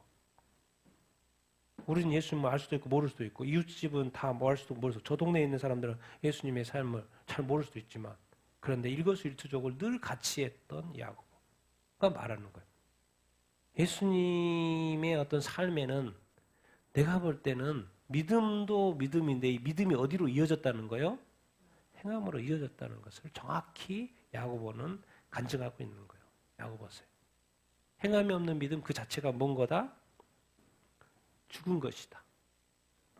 우리는 예수님을 알 수도 있고 모를 수도 있고 이웃집은 다 뭐 알 수도 모를 수도 저 동네에 있는 사람들은 예수님의 삶을 잘 모를 수도 있지만 그런데 일거수일투족을 늘 같이 했던 야고보가 말하는 거예요. 예수님의 어떤 삶에는 내가 볼 때는 믿음도 믿음인데 이 믿음이 어디로 이어졌다는 거예요? 행함으로 이어졌다는 것을 정확히 야고보는 간증하고 있는 거예요. 야고보세요. 행함이 없는 믿음 그 자체가 뭔 거다? 죽은 것이다.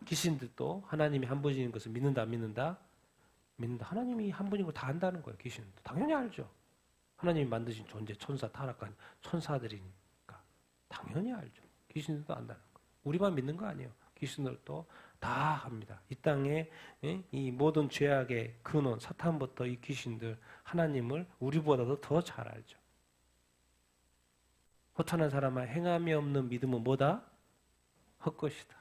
귀신들도 하나님이 한 분인 것을 믿는다 안 믿는다? 믿는다. 하나님이 한 분인 걸 다 안다는 거예요. 귀신도 당연히 알죠. 하나님이 만드신 존재 천사 타락한 천사들이니까 당연히 알죠. 귀신들도 안다는 거예요. 우리만 믿는 거 아니에요. 귀신들도 다 합니다. 이 땅에 이 모든 죄악의 근원 사탄부터 이 귀신들 하나님을 우리보다도 더 잘 알죠. 허탄한 사람아 행함이 없는 믿음은 뭐다? 헛것이다.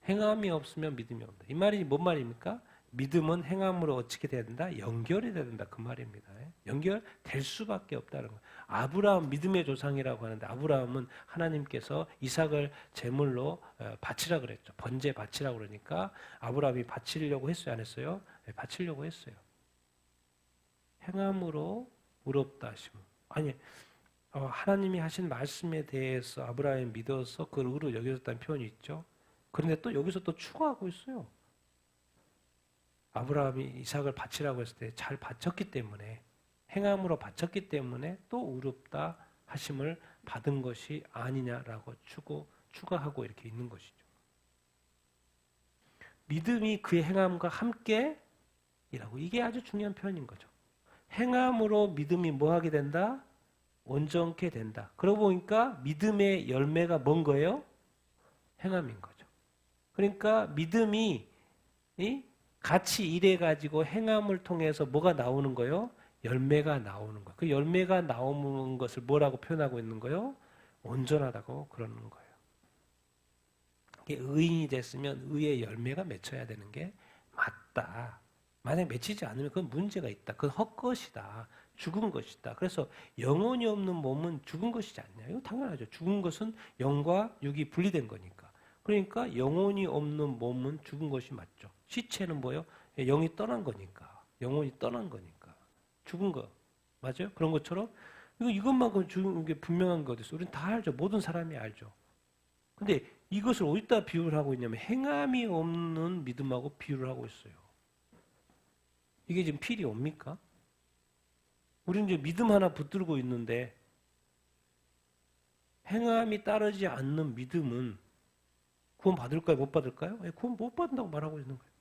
행함이 없으면 믿음이 없다. 이 말이 뭔 말입니까? 믿음은 행함으로 어떻게 돼야 된다? 연결이 돼야 된다. 그 말입니다. 연결될 수밖에 없다는 거예요. 아브라함 믿음의 조상이라고 하는데 아브라함은 하나님께서 이삭을 제물로 바치라 그랬죠. 번제 바치라 그러니까 아브라함이 바치려고 했어요? 안 했어요? 네, 바치려고 했어요. 행함으로 의롭다 하심. 아니 하나님이 하신 말씀에 대해서 아브라함이 믿어서 그걸 의로 여겨졌다는 표현이 있죠. 그런데 또 여기서 또 추가하고 있어요. 아브라함이 이삭을 바치라고 했을 때 잘 바쳤기 때문에 행함으로 바쳤기 때문에 또 의롭다 하심을 받은 것이 아니냐라고 추가하고 이렇게 있는 것이죠. 믿음이 그의 행함과 함께 이라고 이게 아주 중요한 표현인 거죠. 행함으로 믿음이 뭐하게 된다? 온전케 된다. 그러고 보니까 믿음의 열매가 뭔 거예요? 행함인 거죠. 그러니까 믿음이 같이 일해가지고 행함을 통해서 뭐가 나오는 거요? 열매가 나오는 거예요. 그 열매가 나오는 것을 뭐라고 표현하고 있는 거요? 온전하다고 그러는 거예요. 의인이 됐으면 의의 열매가 맺혀야 되는 게 맞다. 만약 맺히지 않으면 그건 문제가 있다. 그건 헛것이다. 죽은 것이다. 그래서 영혼이 없는 몸은 죽은 것이지 않냐. 이거 당연하죠. 죽은 것은 영과 육이 분리된 거니까. 그러니까 영혼이 없는 몸은 죽은 것이 맞죠. 시체는 뭐예요? 영이 떠난 거니까. 영혼이 떠난 거니까. 죽은 거. 맞아요? 그런 것처럼 이것만큼 죽은 게 분명한 거 어딨어. 우리는 다 알죠. 모든 사람이 알죠. 근데 이것을 어디다 비유를 하고 있냐면 행함이 없는 믿음하고 비유를 하고 있어요. 이게 지금 필이 옵니까? 우리는 이제 믿음 하나 붙들고 있는데 행함이 따르지 않는 믿음은 구원 받을까요? 못 받을까요? 구원 못 받는다고 말하고 있는 거예요.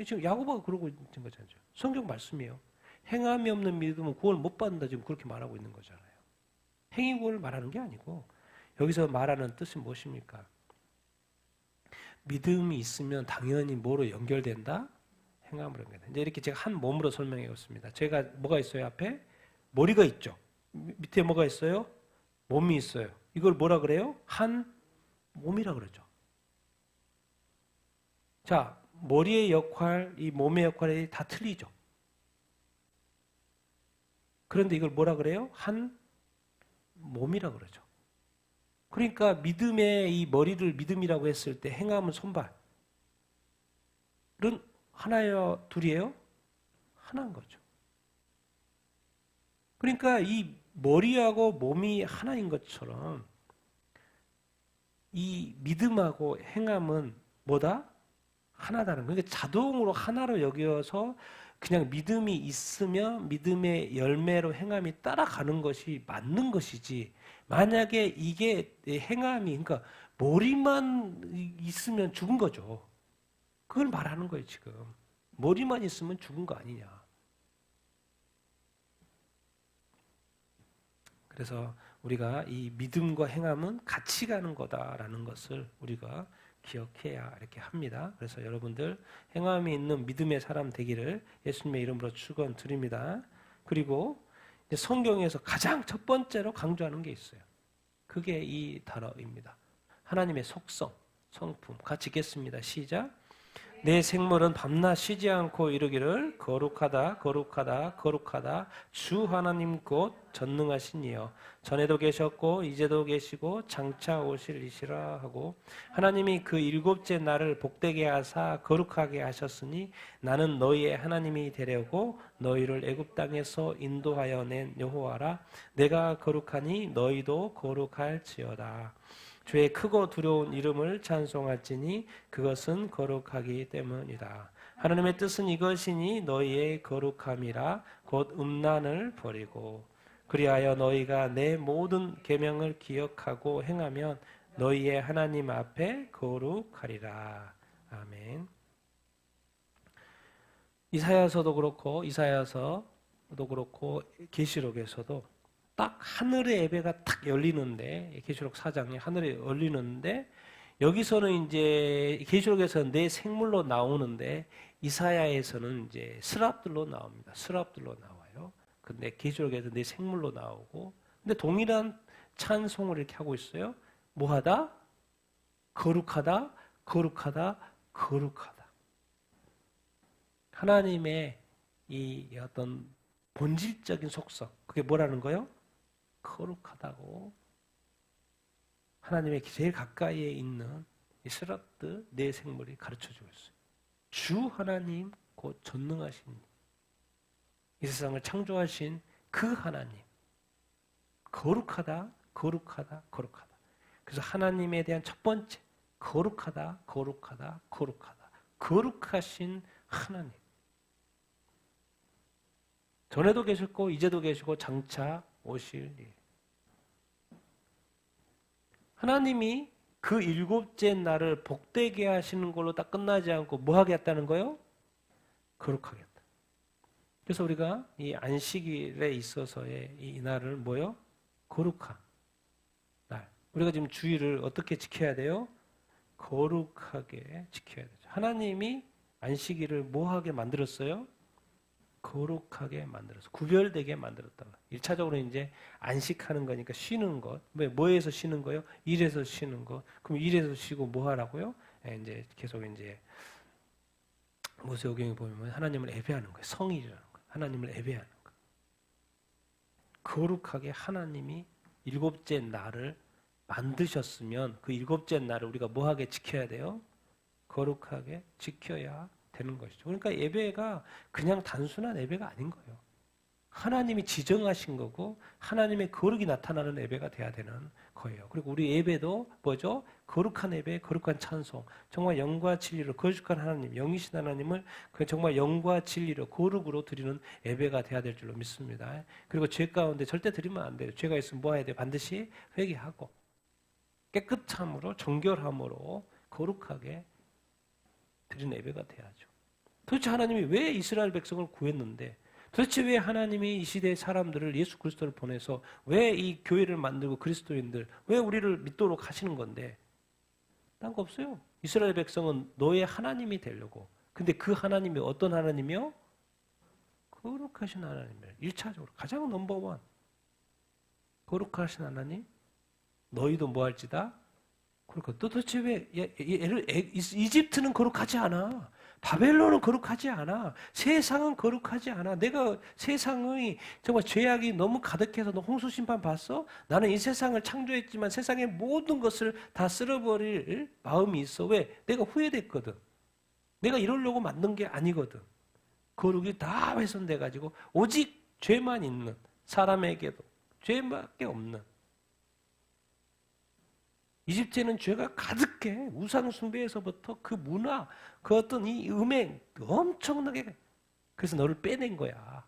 지금 야고보가 그러고 있는 거잖아요. 성경 말씀이에요. 행함이 없는 믿음은 구원을 못 받는다 지금 그렇게 말하고 있는 거잖아요. 행위 구원을 말하는 게 아니고 여기서 말하는 뜻은 무엇입니까? 믿음이 있으면 당연히 뭐로 연결된다? 행함으로 연결된다. 이제 이렇게 제가 한 몸으로 설명해 봤습니다. 제가 뭐가 있어요? 앞에 머리가 있죠. 밑에 뭐가 있어요? 몸이 있어요. 이걸 뭐라 그래요? 한 몸이라 그러죠. 자, 머리의 역할, 이 몸의 역할이 다 틀리죠. 그런데 이걸 뭐라 그래요? 한 몸이라 그러죠. 그러니까 믿음의 이 머리를 믿음이라고 했을 때 행함은 손발은 하나예요? 둘이에요? 하나인 거죠. 그러니까 이 머리하고 몸이 하나인 것처럼 이 믿음하고 행함은 뭐다? 하나다는 거예요. 그러니까 자동으로 하나로 여겨서 그냥 믿음이 있으면 믿음의 열매로 행함이 따라가는 것이 맞는 것이지. 만약에 이게 행함이 그러니까 머리만 있으면 죽은 거죠. 그걸 말하는 거예요, 지금. 머리만 있으면 죽은 거 아니냐. 그래서 우리가 이 믿음과 행함은 같이 가는 거다라는 것을 우리가 기억해야 이렇게 합니다. 그래서 여러분들 행함이 있는 믿음의 사람 되기를 예수님의 이름으로 축원드립니다. 그리고 성경에서 가장 첫 번째로 강조하는 게 있어요. 그게 이 단어입니다. 하나님의 속성, 성품. 같이 읽겠습니다. 시작. 내 생물은 밤낮 쉬지 않고 이르기를 거룩하다 거룩하다 거룩하다 주 하나님 곧 전능하신 이여 전에도 계셨고 이제도 계시고 장차 오실 이시라 하고 하나님이 그 일곱째 날을 복되게 하사 거룩하게 하셨으니 나는 너희의 하나님이 되려고 너희를 애굽 땅에서 인도하여 낸 여호와라 내가 거룩하니 너희도 거룩할지어다. 주의 크고 두려운 이름을 찬송할지니 그것은 거룩하기 때문이다. 하나님의 뜻은 이것이니 너희의 거룩함이라 곧 음란을 버리고 그리하여 너희가 내 모든 계명을 기억하고 행하면 너희의 하나님 앞에 거룩하리라. 아멘. 이사야서도 그렇고 계시록에서도 딱 하늘의 예배가 딱 열리는데 계시록 4장에 하늘에 열리는데 여기서는 이제 계시록에서는 내 생물로 나오는데 이사야에서는 이제 스랍들로 나옵니다. 스랍들로 나와요. 근데 계시록에서 내 생물로 나오고 근데 동일한 찬송을 이렇게 하고 있어요. 뭐하다? 거룩하다, 거룩하다, 거룩하다. 하나님의 이 어떤 본질적인 속성 그게 뭐라는 거예요? 거룩하다고 하나님의 제일 가까이에 있는 이 스랍들 내 생물이 가르쳐주고 있어요. 주 하나님 곧 전능하신 이 세상을 창조하신 그 하나님 거룩하다 거룩하다 거룩하다. 그래서 하나님에 대한 첫 번째 거룩하다 거룩하다 거룩하다 거룩하신 하나님 전에도 계셨고 이제도 계시고 장차 오실 일. 하나님이 그 일곱째 날을 복되게 하시는 걸로 딱 끝나지 않고 뭐 하겠다는 거요? 거룩하겠다. 그래서 우리가 이 안식일에 있어서의 이 날을 뭐요? 거룩한 날. 우리가 지금 주일을 어떻게 지켜야 돼요? 거룩하게 지켜야 되죠. 하나님이 안식일을 뭐하게 만들었어요? 거룩하게 만들어서 구별되게 만들었다. 1차적으로 이제 안식하는 거니까 쉬는 것. 뭐에서 쉬는 거요? 일에서 쉬는 것. 그럼 일에서 쉬고 뭐 하라고요? 이제 계속 이제 모세오경에 보면 하나님을 예배하는 거예요. 성일이라는 거예요. 하나님을 예배하는 거예요. 거룩하게 하나님이 일곱째 날을 만드셨으면 그 일곱째 날을 우리가 뭐하게 지켜야 돼요? 거룩하게 지켜야 되는 것이죠. 그러니까 예배가 그냥 단순한 예배가 아닌 거예요. 하나님이 지정하신 거고 하나님의 거룩이 나타나는 예배가 돼야 되는 거예요. 그리고 우리 예배도 뭐죠? 거룩한 예배, 거룩한 찬송. 정말 영과 진리로 거룩한 하나님, 영이신 하나님을 정말 영과 진리로 거룩으로 드리는 예배가 돼야 될 줄로 믿습니다. 그리고 죄 가운데 절대 드리면 안 돼요. 죄가 있으면 뭐 해야 돼요? 반드시 회개하고 깨끗함으로 정결함으로 거룩하게 드리는 예배가 돼야죠. 도대체 하나님이 왜 이스라엘 백성을 구했는데 도대체 왜 하나님이 이 시대의 사람들을 예수 그리스도를 보내서 왜 이 교회를 만들고 그리스도인들 왜 우리를 믿도록 하시는 건데 딴 거 없어요. 이스라엘 백성은 너의 하나님이 되려고. 근데 그 하나님이 어떤 하나님이요? 거룩하신 하나님이에요. 1차적으로 가장 넘버원 거룩하신 하나님 너희도 뭐 할지다? 그러니까 도대체 왜 이집트는 거룩하지 않아. 바벨론은 거룩하지 않아. 세상은 거룩하지 않아. 내가 세상의 정말 죄악이 너무 가득해서 너 홍수 심판 봤어? 나는 이 세상을 창조했지만 세상의 모든 것을 다 쓸어버릴 마음이 있어. 왜? 내가 후회됐거든. 내가 이러려고 만든 게 아니거든. 거룩이 다 훼손돼 가지고 오직 죄만 있는 사람에게도 죄밖에 없는 이집트에는 죄가 가득해. 우상 숭배에서부터 그 문화, 그 어떤 이 음행 엄청나게 그래서 너를 빼낸 거야.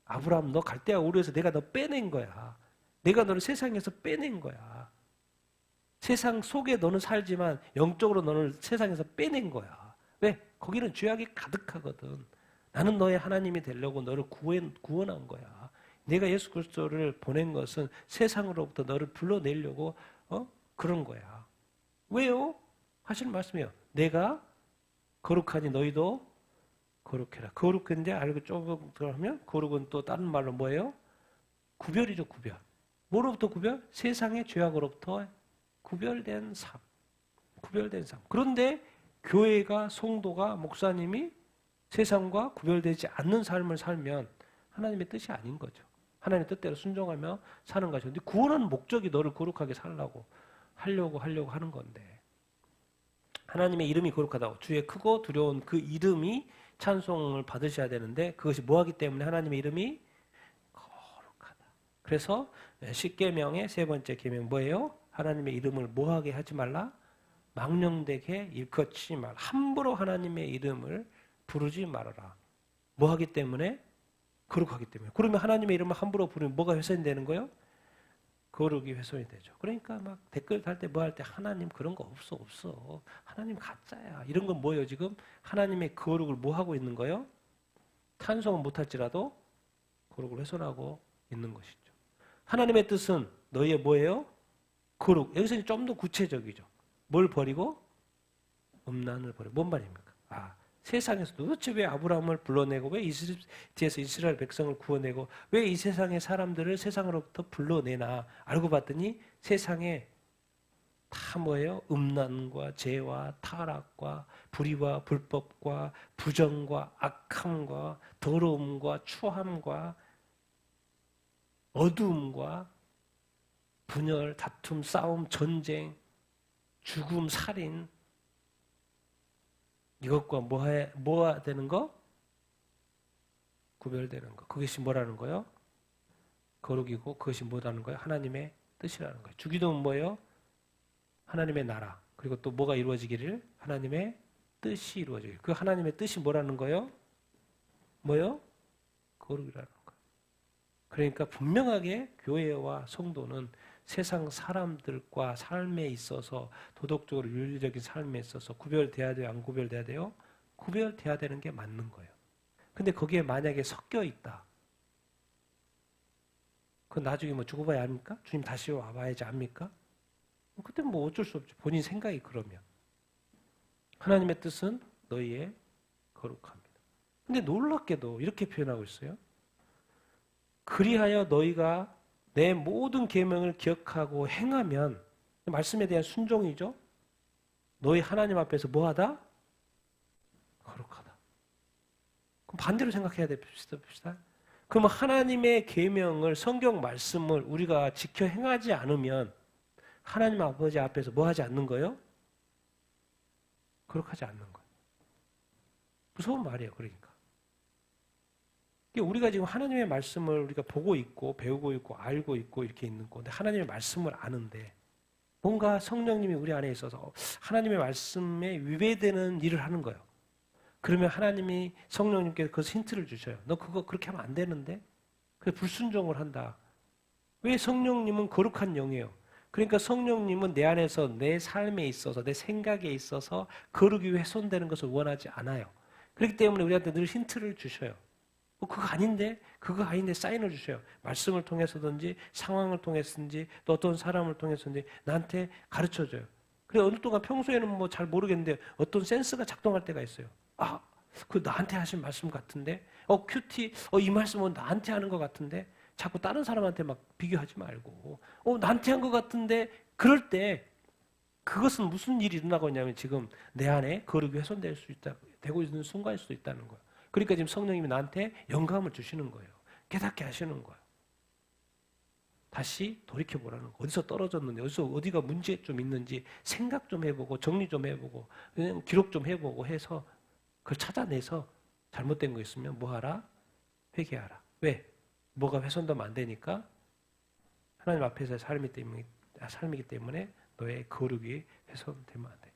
아브라함 너 갈대아 우르에서 내가 너 빼낸 거야. 내가 너를 세상에서 빼낸 거야. 세상 속에 너는 살지만 영적으로 너를 세상에서 빼낸 거야. 왜? 거기는 죄악이 가득하거든. 나는 너의 하나님이 되려고 너를 구원한 거야. 내가 예수 그리스도를 보낸 것은 세상으로부터 너를 불러내려고 그런 거야. 왜요? 하시는 말씀이에요. 내가 거룩하니 너희도 거룩해라. 거룩한데 알고 조금 들어가면 거룩은 또 다른 말로 뭐예요? 구별이죠, 구별. 뭐로부터 구별? 세상의 죄악으로부터 구별된 삶. 구별된 삶. 그런데 교회가 성도가 목사님이 세상과 구별되지 않는 삶을 살면 하나님의 뜻이 아닌 거죠. 하나님의 뜻대로 순종하며 사는 거죠. 근데 구원하는 목적이 너를 거룩하게 살라고 하려고 하는 건데 하나님의 이름이 거룩하다고 주의 크고 두려운 그 이름이 찬송을 받으셔야 되는데 그것이 뭐하기 때문에 하나님의 이름이 거룩하다. 그래서 10계명의 세 번째 계명 뭐예요? 하나님의 이름을 뭐하게 하지 말라? 망령되게 일컫지 말라. 함부로 하나님의 이름을 부르지 말아라. 뭐하기 때문에? 거룩하기 때문에. 그러면 하나님의 이름을 함부로 부르면 뭐가 훼손되는 거예요? 거룩이 훼손이 되죠. 그러니까 막 댓글 달 때 뭐 할 때 하나님 그런 거 없어. 하나님 가짜야. 이런 건 뭐예요 지금? 하나님의 거룩을 뭐 하고 있는 거예요? 찬송은 못할지라도 거룩을 훼손하고 있는 것이죠. 하나님의 뜻은 너희의 뭐예요? 거룩. 여기서 좀 더 구체적이죠. 뭘 버리고? 음란을 버리고. 뭔 말입니까? 세상에서 도대체 왜 아브라함을 불러내고 왜 이집트에서 이스라엘 백성을 구원내고 왜 이 세상의 사람들을 세상으로부터 불러내나 알고 봤더니 세상에 다 뭐예요? 음란과 죄와 타락과 불의와 불법과 부정과 악함과 더러움과 추함과 어두움과 분열, 다툼, 싸움, 전쟁, 죽음, 살인 이것과 뭐가 되는 거? 구별되는 거. 그것이 뭐라는 거예요? 거룩이고 그것이 뭐라는 거예요? 하나님의 뜻이라는 거예요. 주기도는 뭐예요? 하나님의 나라. 그리고 또 뭐가 이루어지기를? 하나님의 뜻이 이루어지기를. 그 하나님의 뜻이 뭐라는 거예요? 뭐요? 거룩이라는 거예요. 그러니까 분명하게 교회와 성도는 세상 사람들과 삶에 있어서 도덕적으로 윤리적인 삶에 있어서 구별돼야 돼요? 안 구별돼야 돼요? 구별돼야 되는 게 맞는 거예요. 근데 거기에 만약에 섞여 있다. 그건 나중에 뭐 죽어봐야 합니까? 주님 다시 와봐야지 압니까? 그때 뭐 어쩔 수 없죠. 본인 생각이 그러면. 하나님의 뜻은 너희의 거룩합니다. 근데 놀랍게도 이렇게 표현하고 있어요. 그리하여 너희가 내 모든 계명을 기억하고 행하면, 말씀에 대한 순종이죠. 너희 하나님 앞에서 뭐하다? 거룩하다. 그럼 반대로 생각해야 됩시다. 그럼 하나님의 계명을, 성경 말씀을 우리가 지켜 행하지 않으면 하나님 아버지 앞에서 뭐하지 않는 거예요? 거룩하지 않는 거예요. 무서운 말이에요. 그러니까 우리가 지금 하나님의 말씀을 우리가 보고 있고 배우고 있고 알고 있고 이렇게 있는 건데, 하나님의 말씀을 아는데 뭔가 성령님이 우리 안에 있어서 하나님의 말씀에 위배되는 일을 하는 거예요. 그러면 하나님이, 성령님께서 그 힌트를 주셔요. 너 그거 그렇게 하면 안 되는데? 그래서 불순종을 한다. 왜? 성령님은 거룩한 영이에요. 그러니까 성령님은 내 안에서, 내 삶에 있어서, 내 생각에 있어서 거룩이 훼손되는 것을 원하지 않아요. 그렇기 때문에 우리한테 늘 힌트를 주셔요. 그거 아닌데? 그거 아닌데 사인을 주셔요. 말씀을 통해서든지 상황을 통해서든지 또 어떤 사람을 통해서든지 나한테 가르쳐줘요. 그래, 어느 동안 평소에는 뭐 잘 모르겠는데 어떤 센스가 작동할 때가 있어요. 아, 그 나한테 하신 말씀 같은데? 큐티, 이 말씀은 나한테 하는 것 같은데? 자꾸 다른 사람한테 막 비교하지 말고, 나한테 한 것 같은데? 그럴 때 그것은 무슨 일이 일어나고 있냐면 지금 내 안에 거룩이 훼손될 수 있다, 되고 있는 순간일 수도 있다는 거예요. 그러니까 지금 성령님이 나한테 영감을 주시는 거예요. 깨닫게 하시는 거예요. 다시 돌이켜보라는 거예요. 어디서 떨어졌는지, 어디가 문제 좀 있는지 생각 좀 해보고 정리 좀 해보고 그냥 기록 좀 해보고 해서 그걸 찾아내서 잘못된 거 있으면 뭐하라? 회개하라. 왜? 뭐가 훼손되면 안 되니까 하나님 앞에서의 삶이기 때문에 너의 거룩이 훼손되면 안 되니까.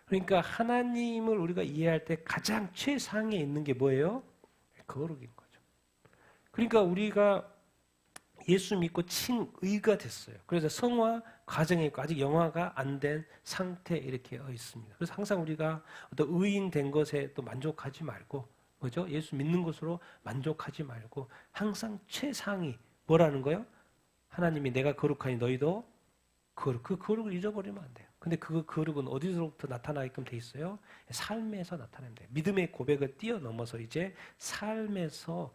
그러니까 하나님을 우리가 이해할 때 가장 최상에 있는 게 뭐예요? 거룩인 거죠. 그러니까 우리가 예수 믿고 칭의가 됐어요. 그래서 성화 과정에 있고 아직 영화가 안 된 상태에 이렇게 있습니다. 그래서 항상 우리가 어떤 의인 된 것에 또 만족하지 말고, 그죠? 예수 믿는 것으로 만족하지 말고 항상 최상위 뭐라는 거예요? 하나님이 내가 거룩하니 너희도 거룩. 그 거룩을 잊어버리면 안 돼요. 근데 그 거룩은 어디서부터 나타나게끔 돼 있어요? 삶에서 나타내면 돼요. 믿음의 고백을 뛰어넘어서 이제 삶에서,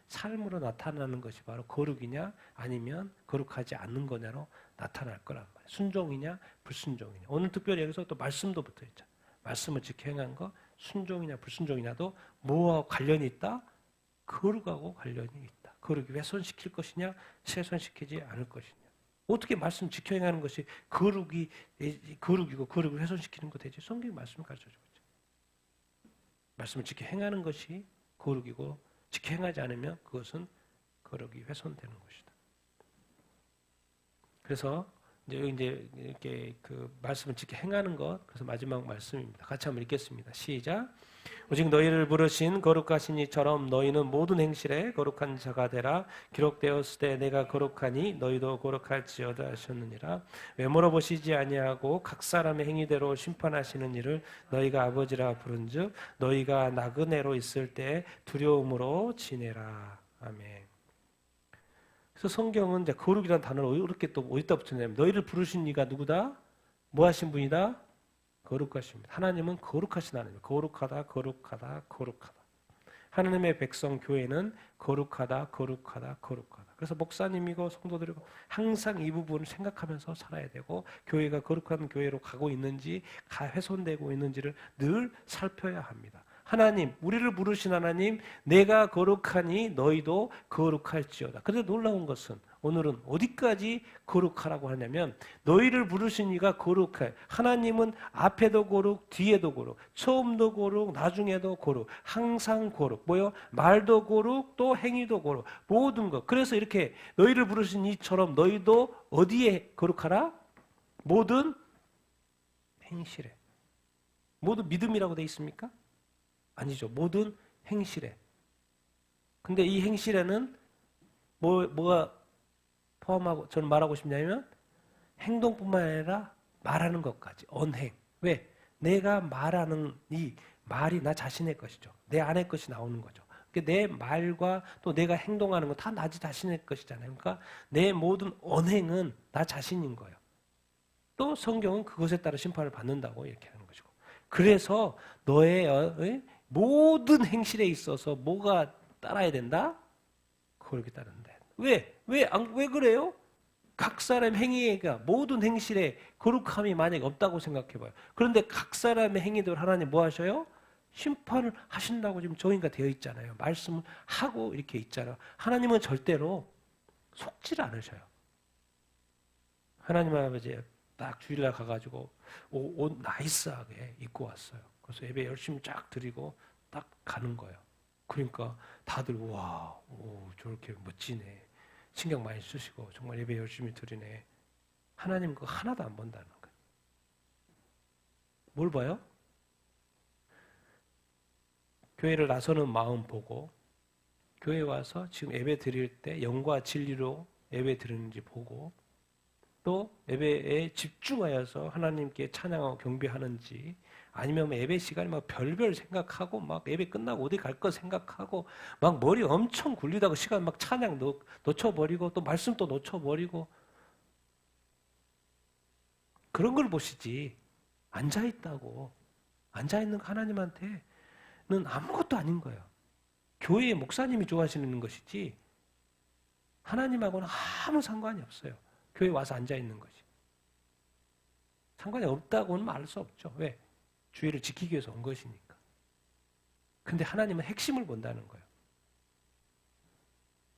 삶으로 나타나는 것이 바로 거룩이냐 아니면 거룩하지 않는 거냐로 나타날 거란 말이에요. 순종이냐 불순종이냐. 오늘 특별히 여기서 또 말씀도 붙어있죠. 말씀을 지켜 행한 거, 순종이냐 불순종이냐도 뭐와 관련이 있다? 거룩하고 관련이 있다. 거룩이 훼손시킬 것이냐 훼손시키지 않을 것이냐. 어떻게 말씀 지켜 행하는 것이 거룩이고 거룩을 훼손시키는 거 되지? 성경이 말씀을 가르쳐주고 있죠. 말씀을 지켜 행하는 것이 거룩이고 지켜 행하지 않으면 그것은 거룩이 훼손되는 것이다. 그래서 이제 이렇게 그 말씀을 지켜 행하는 것, 그래서 마지막 말씀입니다. 같이 한번 읽겠습니다. 시작. 오직 너희를 부르신 거룩하신 이처럼 너희는 모든 행실에 거룩한 자가 되라. 기록되었을 때 내가 거룩하니 너희도 거룩할지어다 하셨느니라. 외모로 보시지 아니하고 각 사람의 행위대로 심판하시는 이를 너희가 아버지라 부른즉 너희가 나그네로 있을 때 두려움으로 지내라. 아멘. 그래서 성경은 이제 거룩이라는 단어를 이렇게 또 어디다 붙였냐면 너희를 부르신 이가 누구다? 뭐 하신 분이다? 거룩하십니다. 하나님은 거룩하신 하나님. 거룩하다, 거룩하다, 거룩하다. 하나님의 백성 교회는 거룩하다, 거룩하다, 거룩하다. 그래서 목사님이고 성도들이고 항상 이 부분을 생각하면서 살아야 되고 교회가 거룩한 교회로 가고 있는지 훼손되고 있는지를 늘 살펴야 합니다. 하나님, 우리를 부르신 하나님, 내가 거룩하니 너희도 거룩할지어다. 그런데 놀라운 것은 오늘은 어디까지 거룩하라고 하냐면 너희를 부르신 이가 거룩해. 하나님은 앞에도 거룩, 뒤에도 거룩, 처음도 거룩, 나중에도 거룩, 항상 거룩. 뭐요? 말도 거룩, 또 행위도 거룩, 모든 것. 그래서 이렇게 너희를 부르신 이처럼 너희도 어디에 거룩하라? 모든 행실에. 모든 믿음이라고 돼 있습니까? 아니죠. 모든 행실에. 근데 이 행실에는 뭐가 포함하고 저는 말하고 싶냐면 행동뿐만 아니라 말하는 것까지. 언행. 왜? 내가 말하는 이 말이 나 자신의 것이죠. 내 안의 것이 나오는 거죠. 내 말과 또 내가 행동하는 건 다 나 자신의 것이잖아요. 그러니까 내 모든 언행은 나 자신인 거예요. 또 성경은 그것에 따라 심판을 받는다고 이렇게 하는 것이고. 그래서 너의 모든 행실에 있어서 뭐가 따라야 된다? 그렇게 따른다. 왜 그래요? 각 사람 행위가 모든 행실에 거룩함이 만약에 없다고 생각해봐요. 그런데 각 사람의 행위들 하나님 뭐 하셔요? 심판을 하신다고 지금 저희가 되어 있잖아요. 말씀을 하고 이렇게 있잖아요. 하나님은 절대로 속질 않으셔요. 하나님 아버지 딱 주일날 가가지고 옷 나이스하게 입고 왔어요. 그래서 예배 열심히 쫙 드리고 딱 가는 거예요. 그러니까 다들 와, 저렇게 멋지네. 신경 많이 쓰시고 정말 예배 열심히 드리네. 하나님 그거 하나도 안 본다는 거예요. 뭘 봐요? 교회를 나서는 마음 보고 교회 와서 지금 예배 드릴 때 영과 진리로 예배 드리는지 보고 또 예배에 집중하여서 하나님께 찬양하고 경배하는지 아니면 예배 시간에 막 별별 생각하고 막 예배 끝나고 어디 갈 거 생각하고 막 머리 엄청 굴리다가 시간 막 찬양 놓쳐버리고 또 말씀 또 놓쳐버리고 그런 걸 보시지 앉아있다고 앉아있는 하나님한테는 아무것도 아닌 거예요. 교회의 목사님이 좋아하시는 것이지 하나님하고는 아무 상관이 없어요. 교회 와서 앉아있는 거지. 상관이 없다고는 말할 수 없죠. 왜? 주의를 지키기 위해서 온 것이니까. 근데 하나님은 핵심을 본다는 거예요.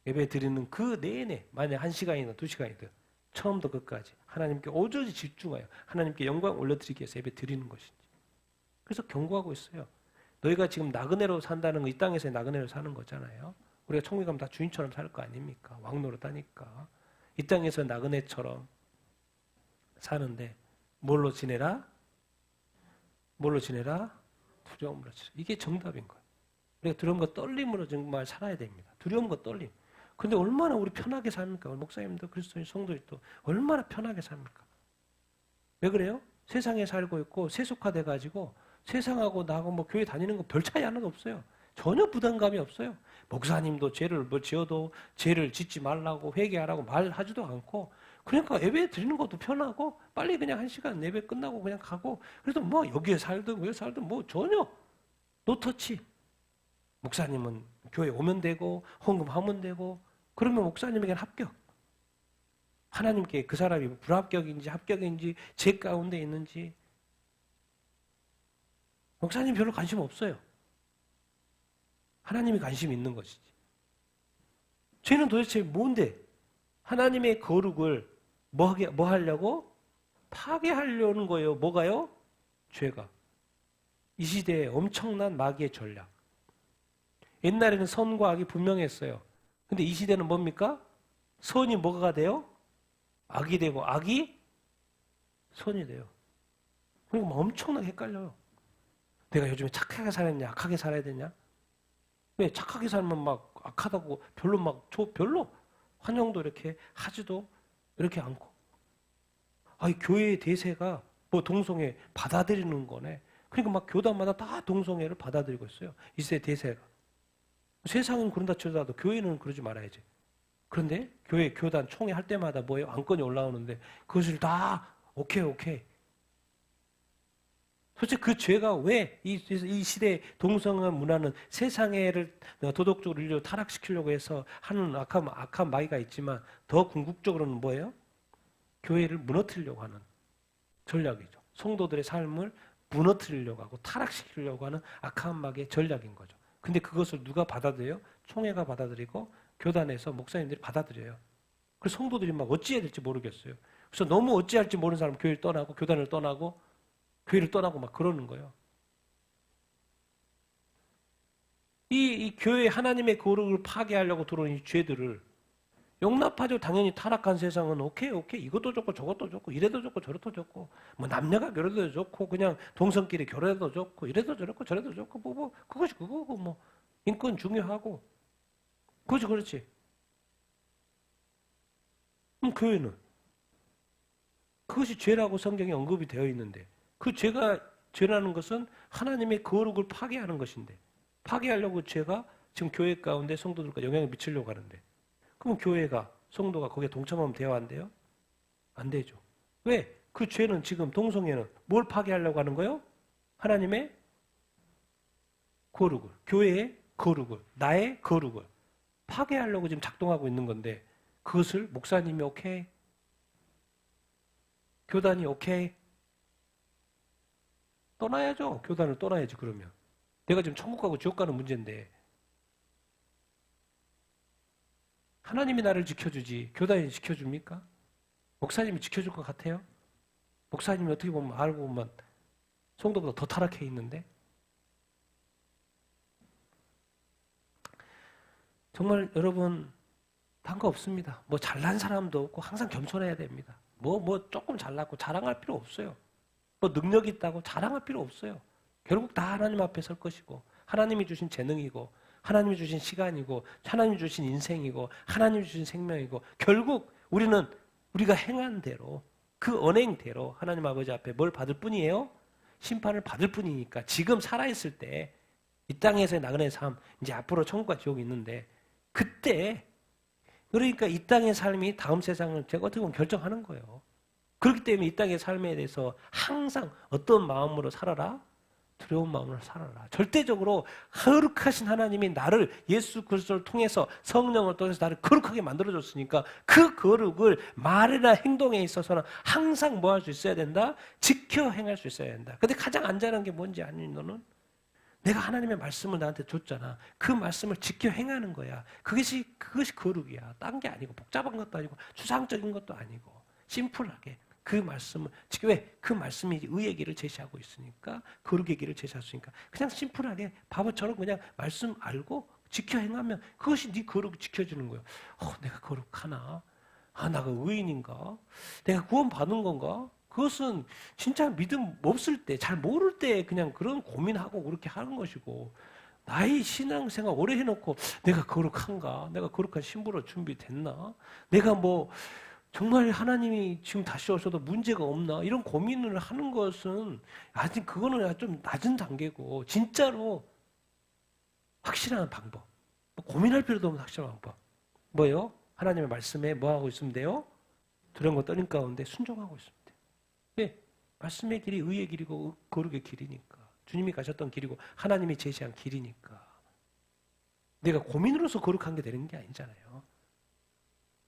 예배 드리는 그 내내 만약 1시간이나 2시간이든 처음부터 끝까지 하나님께 오롯이 집중하여 하나님께 영광 올려드리기 위해서 예배 드리는 것인지. 그래서 경고하고 있어요. 너희가 지금 나그네로 산다는 거 이 땅에서의 나그네로 사는 거잖아요. 우리가 천국에 가면 다 주인처럼 살 거 아닙니까? 왕노릇 하니까. 이 땅에서 나그네처럼 사는데 뭘로 지내라? 뭘로 지내라? 두려움으로 지내라. 이게 정답인 거예요. 우리가 두려움과 떨림으로 정말 살아야 됩니다. 두려움과 떨림. 근데 얼마나 우리 편하게 삽니까? 목사님도 그리스도인 성도들도 얼마나 편하게 삽니까? 왜 그래요? 세상에 살고 있고 세속화돼 가지고 세상하고 나하고 뭐 교회 다니는 거 별 차이 하나도 없어요. 전혀 부담감이 없어요. 목사님도 죄를 뭐 지어도 죄를 짓지 말라고 회개하라고 말하지도 않고 그러니까 예배 드리는 것도 편하고 빨리 그냥 1시간 예배 끝나고 그냥 가고 그래도 뭐 여기에 살든 왜 살든 뭐 전혀 노터치. 목사님은 교회 오면 되고 헌금하면 되고 그러면 목사님에게는 합격. 하나님께 그 사람이 불합격인지 합격인지 제 가운데 있는지 목사님 별로 관심 없어요. 하나님이 관심 있는 것이지. 죄는 도대체 뭔데? 하나님의 거룩을 뭐 하려고? 파괴하려는 거예요. 뭐가요? 죄가. 이 시대에 엄청난 마귀의 전략. 옛날에는 선과 악이 분명했어요. 근데 이 시대는 뭡니까? 선이 뭐가 돼요? 악이 되고 악이 선이 돼요. 그리고 엄청나게 헷갈려요. 내가 요즘에 착하게 살아야 되냐, 악하게 살아야 되냐? 왜 착하게 살면 막 악하다고 별로 환영도 이렇게 하지도 이렇게 않고. 교회의 대세가 뭐 동성애 받아들이는 거네. 그러니까 막 교단마다 다 동성애를 받아들이고 있어요. 이 시대 대세가. 세상은 그런다 쳐도 교회는 그러지 말아야지. 그런데 교단 총회 할 때마다 뭐예요? 안건이 올라오는데 그것을 다 오케이. 솔직히 그 죄가 왜 이 시대의 동성애 문화는 세상을 도덕적으로 인류 타락시키려고 해서 하는 악한 마귀가 있지만 더 궁극적으로는 뭐예요? 교회를 무너뜨리려고 하는 전략이죠. 성도들의 삶을 무너뜨리려고 하고 타락시키려고 하는 악한 마귀의 전략인 거죠. 근데 그것을 누가 받아들여요? 총회가 받아들이고 교단에서 목사님들이 받아들여요. 그래서 성도들이 막 어찌해야 될지 모르겠어요. 그래서 너무 어찌할지 모르는 사람 교회를 떠나고 교단을 떠나고 교회를 떠나고 막 그러는 거예요. 이 교회 하나님의 거룩을 파괴하려고 들어온 이 죄들을 용납하죠. 당연히 타락한 세상은 오케이 이것도 좋고 저것도 좋고 이래도 좋고 저래도 좋고 뭐 남녀가 결혼해도 좋고 그냥 동성끼리 결혼해도 좋고 이래도 저렇고 저래도 좋고 뭐 그것이 그거고 뭐 인권 중요하고 그렇지. 그럼 교회는 그것이 죄라고 성경에 언급이 되어 있는데 그 죄라는 것은 하나님의 거룩을 파괴하는 것인데 파괴하려고 죄가 지금 교회 가운데 성도들과 영향을 미치려고 하는데 그럼 교회가 성도가 거기에 동참하면 돼요? 안 돼요? 안 되죠. 왜? 그 죄는 지금 동성애는 뭘 파괴하려고 하는 거예요? 하나님의 거룩을, 교회의 거룩을, 나의 거룩을 파괴하려고 지금 작동하고 있는 건데 그것을 목사님이 오케이? 교단이 오케이? 떠나야죠. 교단을 떠나야지 그러면. 내가 지금 천국 가고 지옥 가는 문제인데 하나님이 나를 지켜주지 교단이 지켜줍니까? 목사님이 지켜줄 것 같아요? 목사님이 어떻게 보면 알고 보면 성도보다 더 타락해 있는데 정말 여러분 상관없습니다. 뭐 잘난 사람도 없고 항상 겸손해야 됩니다. 뭐 조금 잘났고 자랑할 필요 없어요. 뭐 능력이 있다고 자랑할 필요 없어요. 결국 다 하나님 앞에 설 것이고 하나님이 주신 재능이고 하나님이 주신 시간이고 하나님이 주신 인생이고 하나님이 주신 생명이고 결국 우리는 우리가 행한 대로 그 언행대로 하나님 아버지 앞에 뭘 받을 뿐이에요? 심판을 받을 뿐이니까 지금 살아있을 때 이 땅에서의 나그네 삶 이제 앞으로 천국과 지옥이 있는데 그때 그러니까 이 땅의 삶이 다음 세상을 제가 어떻게 보면 결정하는 거예요. 그렇기 때문에 이 땅의 삶에 대해서 항상 어떤 마음으로 살아라? 두려운 마음으로 살아라. 절대적으로 거룩하신 하나님이 나를 예수 그리스도를 통해서 성령을 통해서 나를 거룩하게 만들어줬으니까 그 거룩을 말이나 행동에 있어서는 항상 뭐 할 수 있어야 된다? 지켜 행할 수 있어야 된다. 근데 가장 안전한 게 뭔지 아니 너는? 내가 하나님의 말씀을 나한테 줬잖아. 그 말씀을 지켜 행하는 거야. 그것이 거룩이야. 딴 게 아니고 복잡한 것도 아니고 추상적인 것도 아니고 심플하게 그 말씀을 지금 왜? 그 말씀이 의의 길을 제시하고 있으니까 거룩의 길을 제시할 수 있으니까 그냥 심플하게 바보처럼 그냥 말씀 알고 지켜 행하면 그것이 네 거룩을 지켜주는 거예요. 내가 거룩하나? 나가 의인인가? 내가 구원받은 건가? 그것은 진짜 믿음 없을 때, 잘 모를 때 그냥 그런 고민하고 그렇게 하는 것이고 나의 신앙생활 오래 해놓고 내가 거룩한가? 내가 거룩한 신부로 준비됐나? 내가 뭐 정말 하나님이 지금 다시 오셔도 문제가 없나? 이런 고민을 하는 것은 아직 그거는 좀 낮은 단계고 진짜로 확실한 방법. 고민할 필요도 없는 확실한 방법. 뭐예요? 하나님의 말씀에 뭐 하고 있으면 돼요? 두려운 거 떨림 가운데 순종하고 있으면 돼요. 왜? 말씀의 길이 의의 길이고 거룩의 길이니까. 주님이 가셨던 길이고 하나님이 제시한 길이니까. 내가 고민으로서 거룩한 게 되는 게 아니잖아요.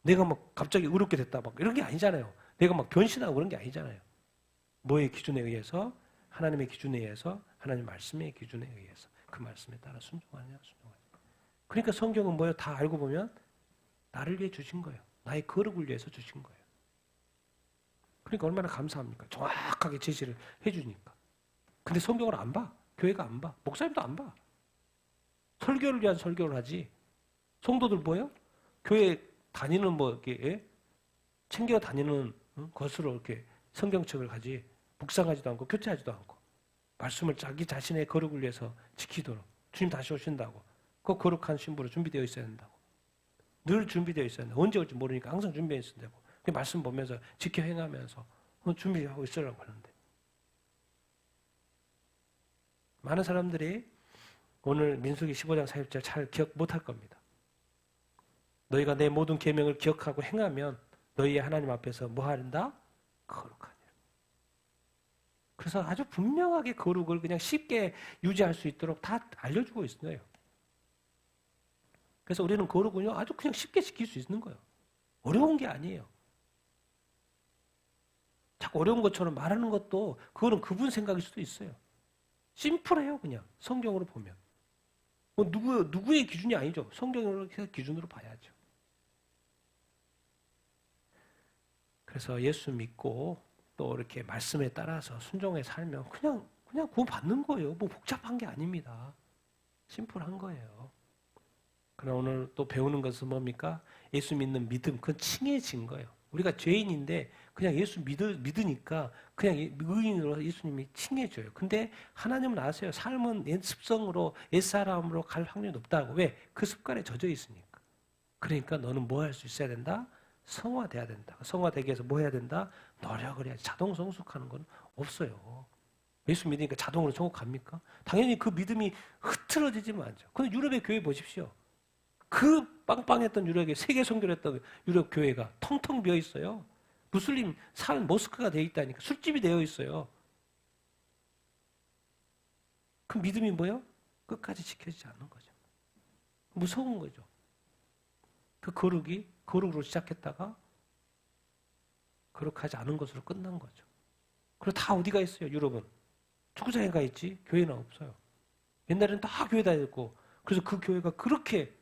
내가 막 갑자기 의롭게 됐다 막 이런 게 아니잖아요. 내가 막 변신하고 그런 게 아니잖아요. 뭐의 기준에 의해서? 하나님의 기준에 의해서, 하나님 말씀의 기준에 의해서 그 말씀에 따라 순종하느냐 순종하느냐. 그러니까 성경은 뭐예요? 다 알고 보면 나를 위해 주신 거예요. 나의 거룩을 위해서 주신 거예요. 그러니까 얼마나 감사합니까? 정확하게 제시를 해주니까. 근데 성경을 안 봐. 교회가 안 봐. 목사님도 안 봐. 설교를 위한 설교를 하지. 성도들 뭐예요? 교회 다니는 뭐 이렇게 챙겨 다니는 것으로 이렇게 성경책을 가지 묵상하지도 않고 교체하지도 않고 말씀을 자기 자신의 거룩을 위해서 지키도록 주님 다시 오신다고 그 거룩한 신부로 준비되어 있어야 된다고 늘 준비되어 있어야 된다. 언제 올지 모르니까 항상 준비되어 있어야 되고 그 말씀 보면서 지켜 행하면서 준비하고 있으라고 하는데 많은 사람들이 오늘 민수기 15장 40절 잘 기억 못할 겁니다. 너희가 내 모든 계명을 기억하고 행하면 너희의 하나님 앞에서 뭐 하린다? 거룩하니라. 그래서 아주 분명하게 거룩을 그냥 쉽게 유지할 수 있도록 다 알려주고 있어요. 그래서 우리는 거룩은요 아주 그냥 쉽게 지킬 수 있는 거예요. 어려운 게 아니에요. 자꾸 어려운 것처럼 말하는 것도 그거는 그분 생각일 수도 있어요. 심플해요 그냥 성경으로 보면. 누구의 기준이 아니죠. 성경으로 기준으로 봐야죠. 그래서 예수 믿고 또 이렇게 말씀에 따라서 순종해 살면 그냥 구원 받는 거예요. 뭐 복잡한 게 아닙니다. 심플한 거예요. 그러나 오늘 또 배우는 것은 뭡니까? 예수 믿는 믿음, 그건 칭해진 거예요. 우리가 죄인인데 그냥 예수 믿으니까 그냥 의인으로 예수님이 칭해줘요. 근데 하나님은 아세요. 삶은 옛 습성으로 옛사람으로 갈 확률이 높다고. 왜? 그 습관에 젖어 있으니까. 그러니까 너는 뭐 할 수 있어야 된다? 성화돼야 된다. 성화되기 위해서 뭐 해야 된다? 노력을 해야지. 자동 성숙하는 건 없어요. 예수 믿으니까 자동으로 성숙합니까? 당연히 그 믿음이 흐트러지지만 않죠. 근데 유럽의 교회 보십시오. 그 빵빵했던 유럽의 세계 선교를 했던 유럽 교회가 텅텅 비어 있어요. 무슬림 산 모스크가 되어 있다니까 술집이 되어 있어요. 그 믿음이 뭐예요? 끝까지 지켜지지 않는 거죠. 무서운 거죠. 그 거룩으로 시작했다가 거룩하지 않은 것으로 끝난 거죠. 그리고 다 어디가 있어요, 유럽은? 축구장에 가 있지, 교회는 없어요. 옛날에는 다 교회 다녔고, 그래서 그 교회가 그렇게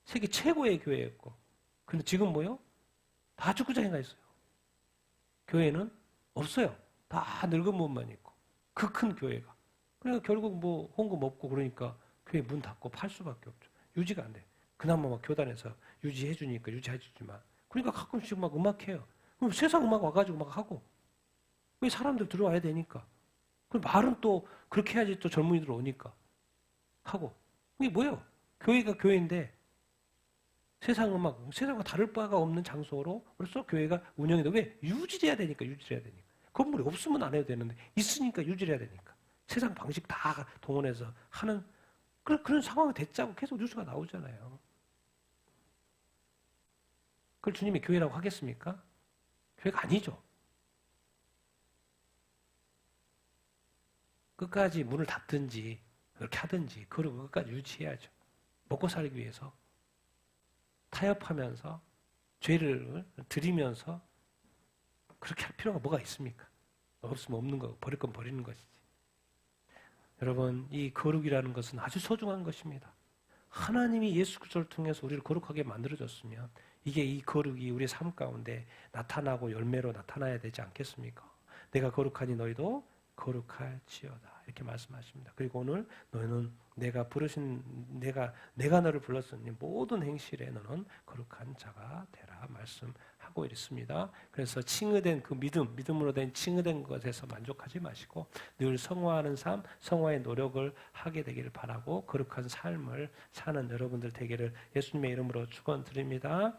세계 최고의 교회였고, 근데 지금 뭐요? 다 축구장에 가 있어요. 교회는 없어요. 다 늙은 몸만 있고, 그 큰 교회가. 그러니까 결국 뭐 헌금 없고 그러니까 교회 문 닫고 팔 수밖에 없죠. 유지가 안 돼. 그나마 막 교단에서 유지해 주니까 유지해 주지만, 그러니까 가끔씩 막 음악해요. 그럼 세상 음악 와가지고 막 하고, 왜 사람들 들어와야 되니까. 그럼 말은 또 그렇게 해야지 또 젊은이들 오니까 하고. 이게 뭐예요? 교회가 교회인데 세상 음악, 세상과 다를 바가 없는 장소로서 교회가 운영이 돼. 왜? 유지해야 되니까, 유지해야 되니까. 건물이 없으면 안 해도 되는데 있으니까 유지해야 되니까. 세상 방식 다 동원해서 하는 그런 상황이 됐자고 계속 뉴스가 나오잖아요. 그걸 주님이 교회라고 하겠습니까? 교회가 아니죠. 끝까지 문을 닫든지 그렇게 하든지 그걸 끝까지 유지해야죠. 먹고 살기 위해서 타협하면서 죄를 드리면서 그렇게 할 필요가 뭐가 있습니까? 없으면 없는 거, 버릴 건 버리는 것이지. 여러분, 이 거룩이라는 것은 아주 소중한 것입니다. 하나님이 예수 그리스도를 통해서 우리를 거룩하게 만들어줬으면 이게 이 거룩이 우리의 삶 가운데 나타나고 열매로 나타나야 되지 않겠습니까? 내가 거룩하니 너희도 거룩할지어다 이렇게 말씀하십니다. 그리고 오늘 너희는 내가 너를 불렀으니 모든 행실에 너는 거룩한 자가 되라 말씀하고 있습니다. 그래서 칭의된 그 믿음으로 된 칭의된 것에서 만족하지 마시고 늘 성화하는 삶, 성화의 노력을 하게 되기를 바라고 거룩한 삶을 사는 여러분들 되기를 예수님의 이름으로 축원드립니다.